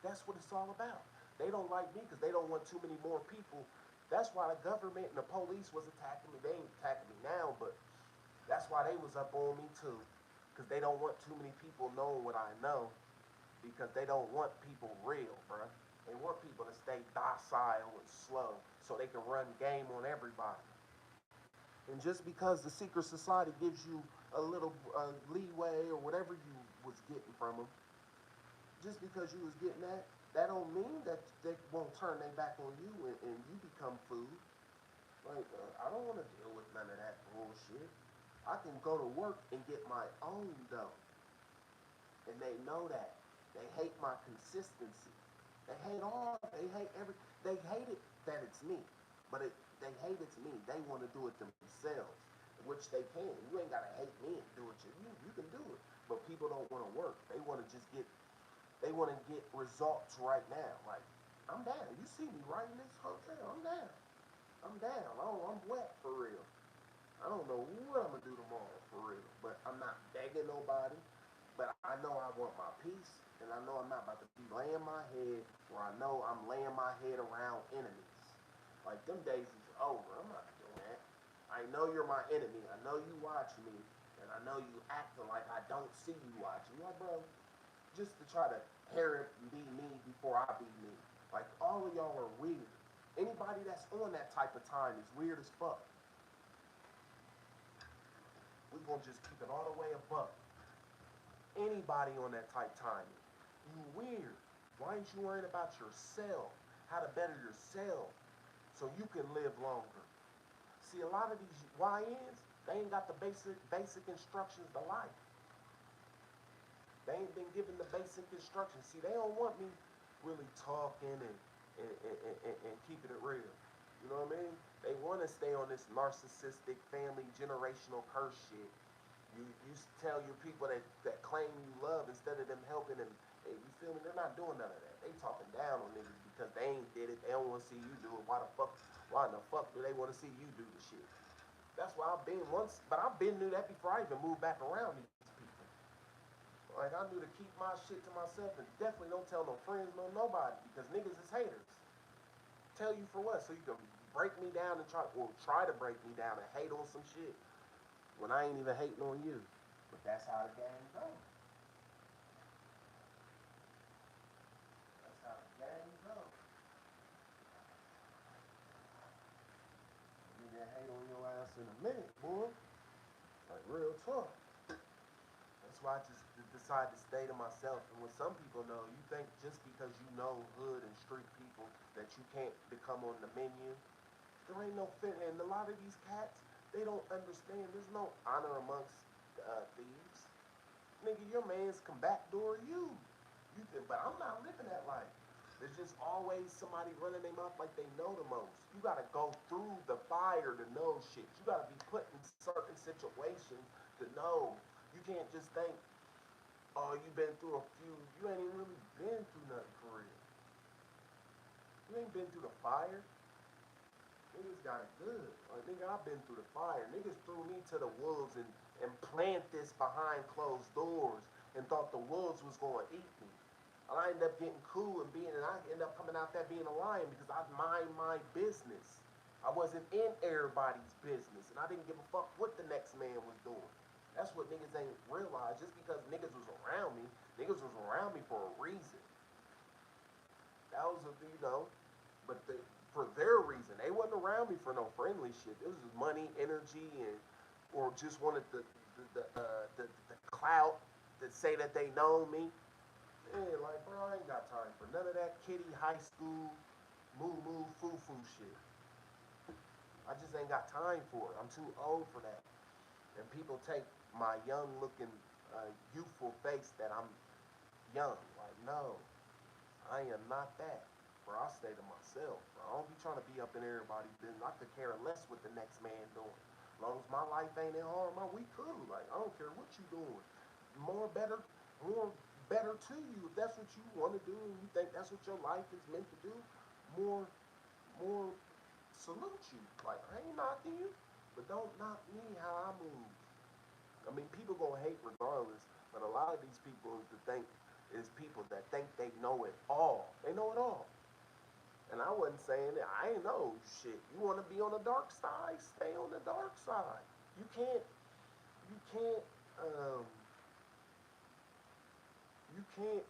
That's what it's all about. They don't like me because they don't want too many more people. That's why the government and the police was attacking me. They ain't attacking me now, but that's why they was up on me too. Because they don't want too many people knowing what I know. Because they don't want people real, bruh. They want people to stay docile and slow so they can run game on everybody. And just because the secret society gives you a little leeway or whatever you was getting from them, just because you was getting that, that don't mean that they won't turn their back on you and you become food. Like, I don't want to deal with none of that bullshit. I can go to work and get my own dough. And they know that. They hate my consistency. They hate all. They hate every. They hate it that it's me, but they hate it's me. They want to do it themselves, which they can. You ain't gotta hate me and do it. You can do it, but people don't want to work. They want to just get. They want to get results right now. Like, I'm down. You see me right in this hotel. I'm down. I'm down. I'm wet for real. I don't know what I'm gonna do tomorrow for real, but I'm not begging nobody. But I know I want my peace, and I know I'm not about to be laying my head where I know I'm laying my head around enemies. Like, them days is over. I'm not doing that. I know you're my enemy. I know you watch me, and I know you acting like I don't see you watching. Like, bro, just to try to hear it and be me before I be me. Like, all of y'all are weird. Anybody that's on that type of time is weird as fuck. We gonna just keep it all the way above. Anybody on that type timing. You weird. Why ain't you worrying about yourself? How to better yourself so you can live longer. See, a lot of these YNs, they ain't got the basic instructions to life. They ain't been given the basic instructions. See, they don't want me really talking and keeping it real. You know what I mean? They want to stay on this narcissistic family generational curse shit. You tell your people that claim you love instead of them helping them. Hey, you feel me? They're not doing none of that. They talking down on niggas because they ain't did it. They don't want to see you do it. Why in the fuck do they want to see you do the shit? That's why I've been once, but I've been knew that before I even moved back around these people. Like I knew to keep my shit to myself and definitely don't tell no friends, no nobody because niggas is haters. Tell you for what? So you can break me down and try to break me down and hate on some shit when I ain't even hating on you. But that's how the game goes. That's how the game goes. You gonna hate on your ass in a minute, boy. Like real talk. That's why I just decide to stay to myself. And what some people know, you think just because you know hood and street people that you can't become on the menu. There ain't no fit. And a lot of these cats, they don't understand. There's no honor amongst thieves. Nigga, your man's come backdoor you. But I'm not living that life. There's just always somebody running their mouth like they know the most. You gotta go through the fire to know shit. You gotta be put in certain situations to know. You can't just think, oh, you been through a few. You ain't even really been through nothing for real. You ain't been through the fire. Niggas got it good. Like, nigga, I've been through the fire. Niggas threw me to the wolves and plant this behind closed doors and thought the wolves was going to eat me. And I ended up getting cool and I ended up coming out there being a lion because I mind my business. I wasn't in everybody's business and I didn't give a fuck what the next man was doing. That's what niggas ain't realized. Just because niggas was around me, niggas was around me for a reason. That was but for their reason. They wasn't around me for no friendly shit. It was just money, energy, and or just wanted the clout to say that they know me. Yeah, like bro, I ain't got time for none of that kitty high school moo moo foo foo shit. I just ain't got time for it. I'm too old for that. And people take my young looking youthful face that I'm young. Like no, I am not that. Bro, I stay to myself. Bro. I don't be trying to be up in everybody's business. I could care less what the next man doing. As long as my life ain't in harm, we cool. Like I don't care what you doing. More better to you. If that's what you want to do and you think that's what your life is meant to do, more salute you. Like I ain't knocking you, but don't knock me how I move. I mean, people gonna hate regardless, but a lot of these people is people that think they know it all. They know it all. And I wasn't saying that. I ain't know shit. You want to be on the dark side? Stay on the dark side. You can't. You can't. You can't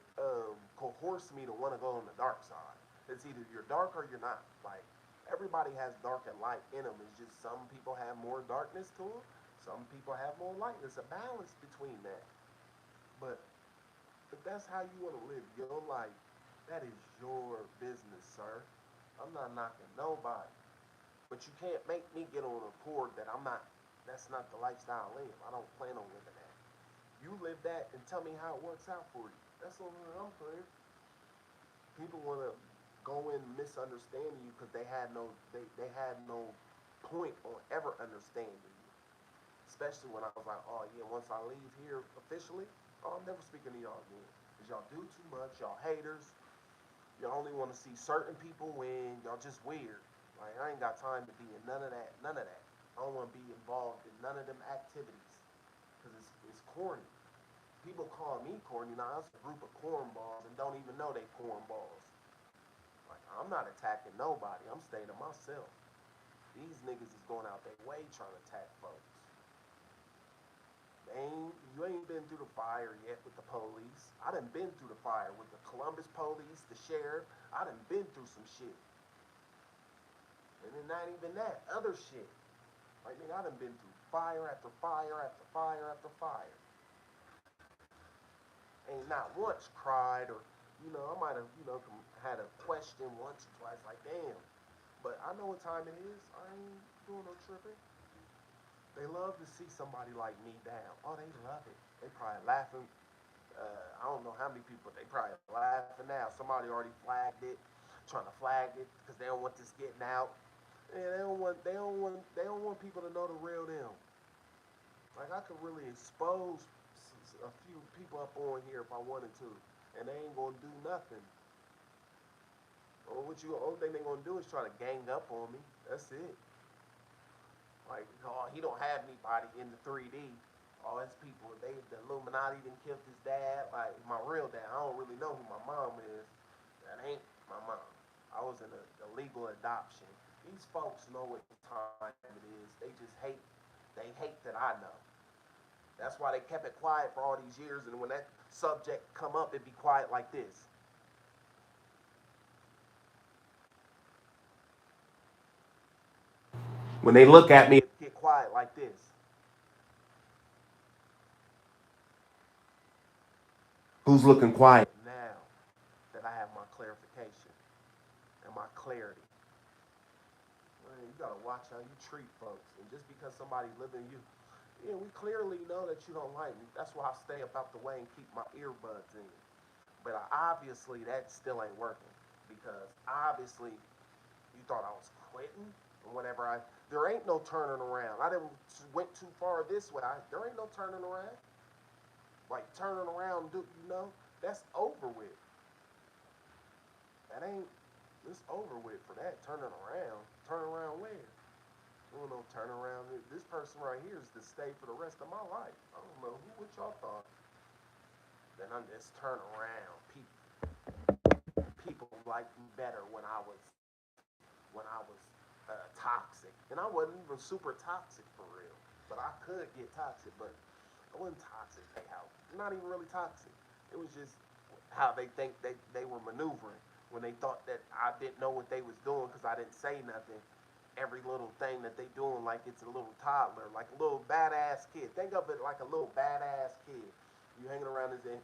coerce me to want to go on the dark side. It's either you're dark or you're not. Like everybody has dark and light in them. It's just some people have more darkness to them. Some people have more light. There's a balance between that. But if that's how you want to live your life, that is your business, sir. I'm not knocking nobody. But you can't make me get on a cord that I'm not, that's not the lifestyle I live. I don't plan on living that. You live that and tell me how it works out for you. That's the only thing I'm saying. People want to go in misunderstanding you because they had no point on ever understanding you. Especially when I was like, oh yeah, once I leave here officially, oh, I'm never speaking to y'all again. Because y'all do too much, y'all haters. Y'all only want to see certain people win. Y'all just weird. Like I ain't got time to be in none of that. None of that. I don't want to be involved in none of them activities because it's corny. People call me corny. Now that's a group of cornballs and don't even know they cornballs. Like I'm not attacking nobody. I'm staying to myself. These niggas is going out their way trying to attack folks. You ain't been through the fire yet with the police. I done been through the fire with the Columbus police, the sheriff. I done been through some shit. And then not even that, other shit. Like, nigga, I done been through fire after fire after fire after fire. Ain't not once cried or, I might have, had a question once or twice, like, damn. But I know what time it is. I ain't doing no tripping. They love to see somebody like me down. Oh, they love it. They probably laughing. I don't know how many people. They probably laughing now. Somebody already flagged it, trying to flag it because they don't want this getting out. And they don't want people to know the real them. Like I could really expose a few people up on here if I wanted to, and they ain't gonna do nothing. Or what you only thing they gonna do is try to gang up on me. That's it. Like, oh, he don't have anybody in the 3D. All his people, the Illuminati didn't kill his dad. Like my real dad, I don't really know who my mom is. That ain't my mom. I was in a legal adoption. These folks know what time it is. They just hate. They hate that I know. That's why they kept it quiet for all these years. And when that subject come up, it be quiet like this. When they look at me, it get quiet like this. Who's looking quiet now that I have my clarification and my clarity? Man, you gotta watch how you treat folks. And just because somebody living you, yeah, we clearly know that you don't like me. That's why I stay up out the way and keep my earbuds in. But obviously that still ain't working because obviously you thought I was quitting or whatever. There ain't no turning around. I didn't went too far this way. There ain't no turning around. Like turning around, that's over with. That ain't. It's over with for that. Turning around. Turn around where? I don't know. Turn around. This person right here is to stay for the rest of my life. I don't know what y'all thought. Then I'm just turn around. People liked me better when I was toxic, and I wasn't even super toxic for real. But I could get toxic, but I wasn't toxic. They how not even really toxic. It was just how they think they were maneuvering when they thought that I didn't know what they was doing because I didn't say nothing. Every little thing that they doing like it's a little toddler, like a little badass kid. Think of it like a little badass kid. You hanging around this,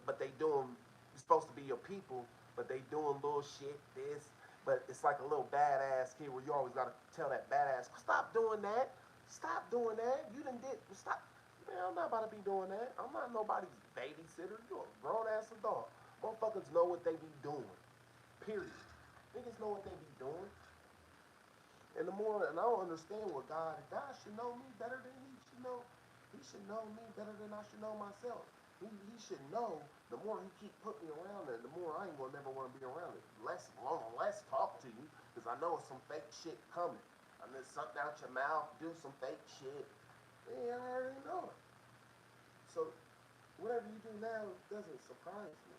but they doing. You're supposed to be your people, but they doing little shit. This, but it's like a little badass kid where you always gotta tell that badass, stop doing that. Stop doing that. You done did. Stop. Man, I'm not about to be doing that. I'm not nobody's babysitter. You're a grown ass adult. Motherfuckers know what they be doing. Period. Niggas know what they be doing. And the more, and I don't understand what God should know me better than he should know me better than I should know myself. He should know the more he keep putting me around it, the more I ain't gonna never want to be around it. Less talk to you, because I know some fake shit coming. I mean, something out your mouth, do some fake shit. Yeah, I already know it. So, whatever you do now doesn't surprise me.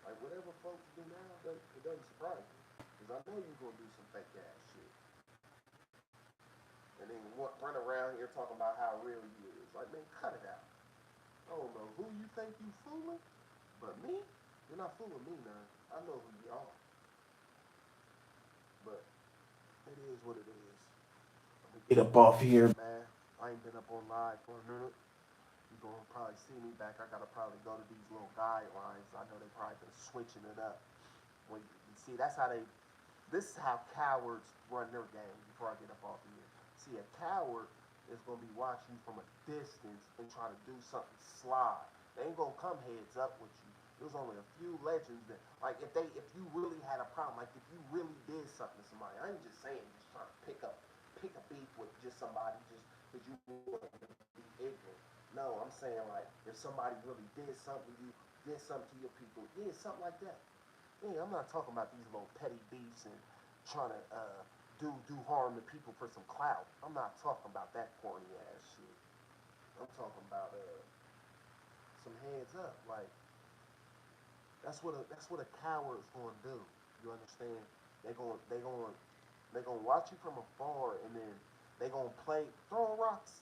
Like, whatever folks do now, it doesn't surprise me. Because I know you're gonna do some fake ass shit. And then run around here talking about how real you is. Like, man, cut it out. I don't know who you think you fooling, but me, you're not fooling me now. I know who you are. But it is what it is. I'm gonna get up off here, man. I ain't been up on live for a minute. You're gonna probably see me back. I gotta probably go to these little guidelines. I know they probably been switching it up. When you see, that's how they. This is how cowards run their game. Before I get up off here, see, a coward is gonna be watching you from a distance and try to do something sly. They ain't gonna come heads up with you. There's only a few legends that, like, if you really had a problem, like if you really did something to somebody, I ain't just saying just trying to pick a beef with just somebody just because you want to be ignorant. No, I'm saying like if somebody really did something to you, did something to your people, did something like that. Yeah, I'm not talking about these little petty beefs and trying to do harm to people for some clout. I'm not talking about that corny ass shit. I'm talking about some heads up. Like that's what a coward's gonna do. You understand? They gonna watch you from afar, and then they gonna play throwing rocks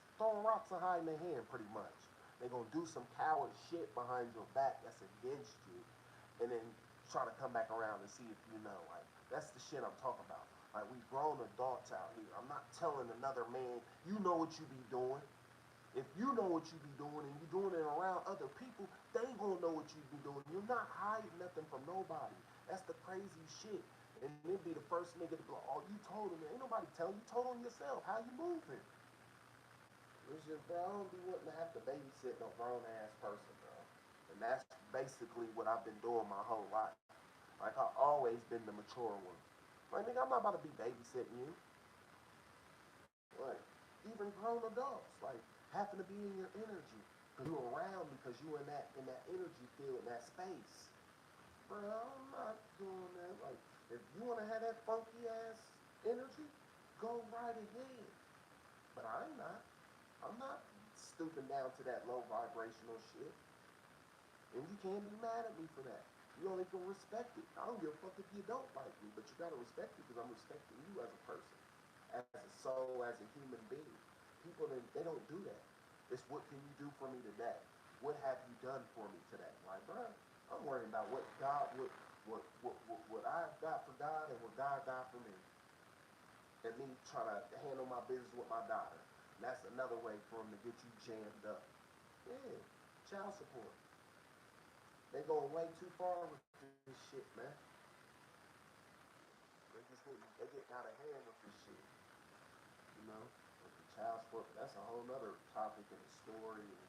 and hiding their hand, pretty much. They gonna do some coward shit behind your back that's against you, and then try to come back around and see if you know. Like that's the shit I'm talking about. Like we grown adults out here. I'm not telling another man, you know what you be doing. If you know what you be doing and you doing it around other people, they gonna know what you be doing. You're not hiding nothing from nobody. That's the crazy shit. And it'd be the first nigga to go, oh, you told him. Ain't nobody telling you. You told him yourself. How you moving? It's just, bro, I don't be wanting to have to babysit no grown ass person, bro. And that's basically what I've been doing my whole life. Like, I've always been the mature one. Like, nigga, I'm not about to be babysitting you. even grown adults, like having to be in your energy because you're around because you're in that energy field in that space. Bro, I'm not doing that. Like, if you want to have that funky ass energy, go right ahead. But I'm not. I'm not stooping down to that low vibrational shit. And you can't be mad at me for that. You only can respect it. I don't give a fuck if you don't like me, but you gotta respect it because I'm respecting you as a person, as a soul, as a human being. People, they don't do that. It's what can you do for me today? What have you done for me today? Like, bro, I'm worrying about what God, what I've got for God and what God got for me. And me trying to handle my business with my daughter. And that's another way for them to get you jammed up. Yeah, child support. They going way too far with this shit, man. They getting out of hand with this shit, you know? With the child support, but that's a whole nother topic in the story. And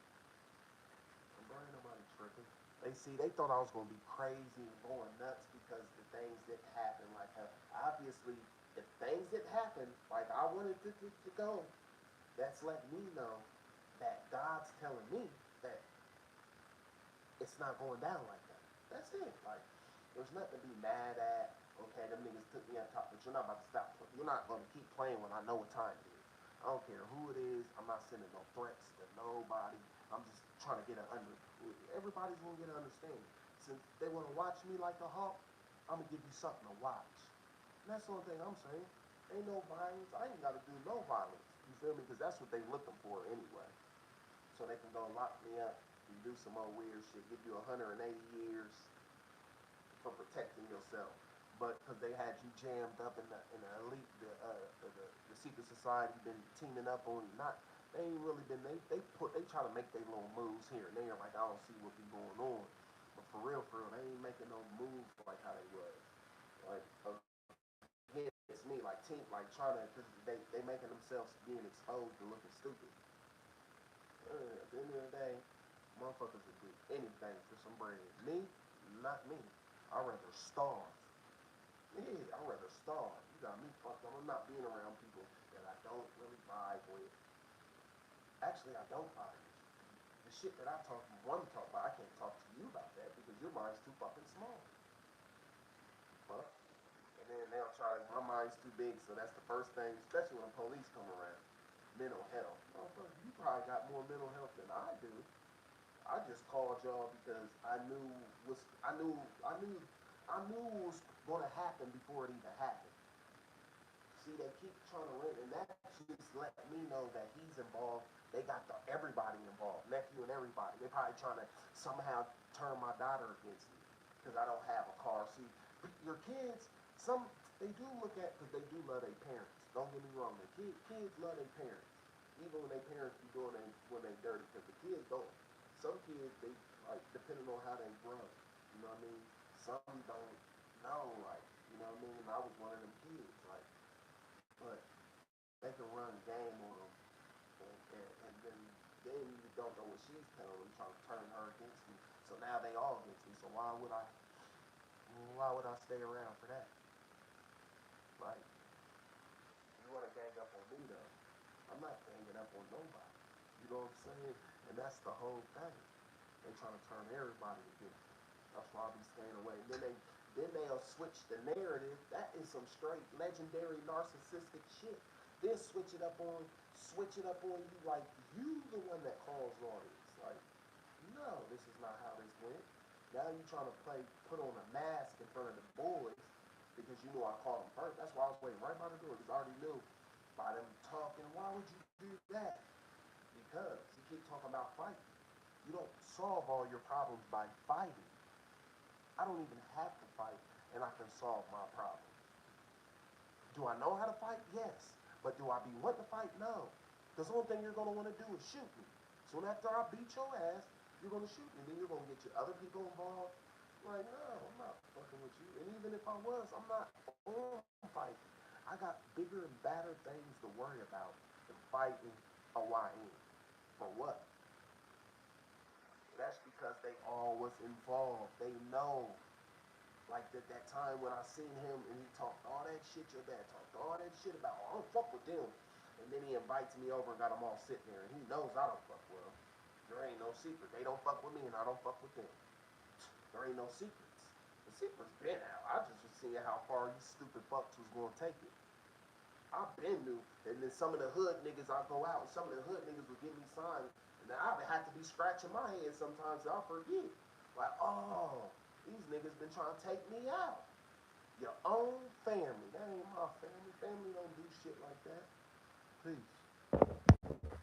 I'm burning nobody tripping. They thought I was gonna be crazy and going nuts because the things didn't happen. Like, obviously, if things didn't happen like I wanted to go, that's letting me know that God's telling me that it's not going down like that. That's it. Like, there's nothing to be mad at. Okay, them niggas took me on top, but you're not about to stop. You're not going to keep playing when I know what time it is. I don't care who it is. I'm not sending no threats to nobody. I'm just trying to get an under. Everybody's going to get an understanding. Since they want to watch me like a hawk, I'm going to give you something to watch. And that's the only thing I'm saying. Ain't no violence. I ain't got to do no violence. You feel me? Because that's what they looking for anyway. So they can go lock me up and do some more weird shit. Give you 180 years for protecting yourself. But because they had you jammed up in the elite, the secret society, been teaming up on you. Not, they ain't really been. They try to make their little moves here and there. Like, I don't see what be going on. But for real, they ain't making no moves like how they was. Like, against me, like team, like trying to, cause they making themselves being exposed to looking stupid. At the end of the day, motherfuckers would do anything for some bread. Me, not me. I'd rather starve. Yeah, I'd rather starve. You got me fucked up. I'm not being around people that I don't really vibe with. Actually, I don't vibe with. The shit that I want to talk about, I can't talk to you about that because your mind's too fucking small. But, and then they'll try to, my mind's too big, so that's the first thing, especially when the police come around. Mental health. Motherfucker, you probably got more mental health than I do. I just called y'all because I knew I knew I knew what was gonna happen before it even happened. See, they keep trying to rent, and that just let me know that he's involved. They got everybody involved, nephew and everybody. They probably trying to somehow turn my daughter against me because I don't have a car. See, your kids, they do look at because they do love their parents. Don't get me wrong, the kids love their parents, even when their parents be doing it when they dirty. Because the kids don't. Some kids, they like depending on how they grow. You know what I mean? Some don't know, like, you know what I mean. I was one of them kids, like, but they can run game on them, and then you don't know what she's telling them, trying to turn her against me. So now they all against me. So why would I stay around for that? Like, you want to gang up on me though? I'm not ganging up on nobody. You know what I'm saying? And that's the whole thing. They trying to turn everybody against me. That's why I be staying away. And then they'll switch the narrative. That is some straight legendary narcissistic shit. Then switch it up on you like you the one that caused all this. Like, no, this is not how this went. Now you trying to put on a mask in front of the boys because you knew I called them first. That's why I was waiting right by the door because I already knew by them talking. Why would you do that? Because you keep talking about fighting. You don't solve all your problems by fighting. I don't even have to fight, and I can solve my problems. Do I know how to fight? Yes. But do I be wanting to fight? No. Because the only thing you're going to want to do is shoot me. Soon after I beat your ass, you're going to shoot me. Then you're going to get your other people involved. Like, no, I'm not fucking with you. And even if I was, I'm not on fighting. I got bigger and badder things to worry about than fighting a YN. For what? That's because they all was involved. They know. Like that time when I seen him and he talked all that shit your dad talked all that shit about, oh, I don't fuck with them. And then he invites me over and got them all sitting there. And he knows I don't fuck with them. There ain't no secret. They don't fuck with me and I don't fuck with them. There ain't no secrets. The secret's been out. I just was seeing how far you stupid fucks was gonna take it. I been knew. And then some of the hood niggas, I go out and some of the hood niggas would give me signs. And then I would have to be scratching my head sometimes. I forget. Like, oh, these niggas been trying to take me out. Your own family. That ain't my family. Family don't do shit like that. Peace.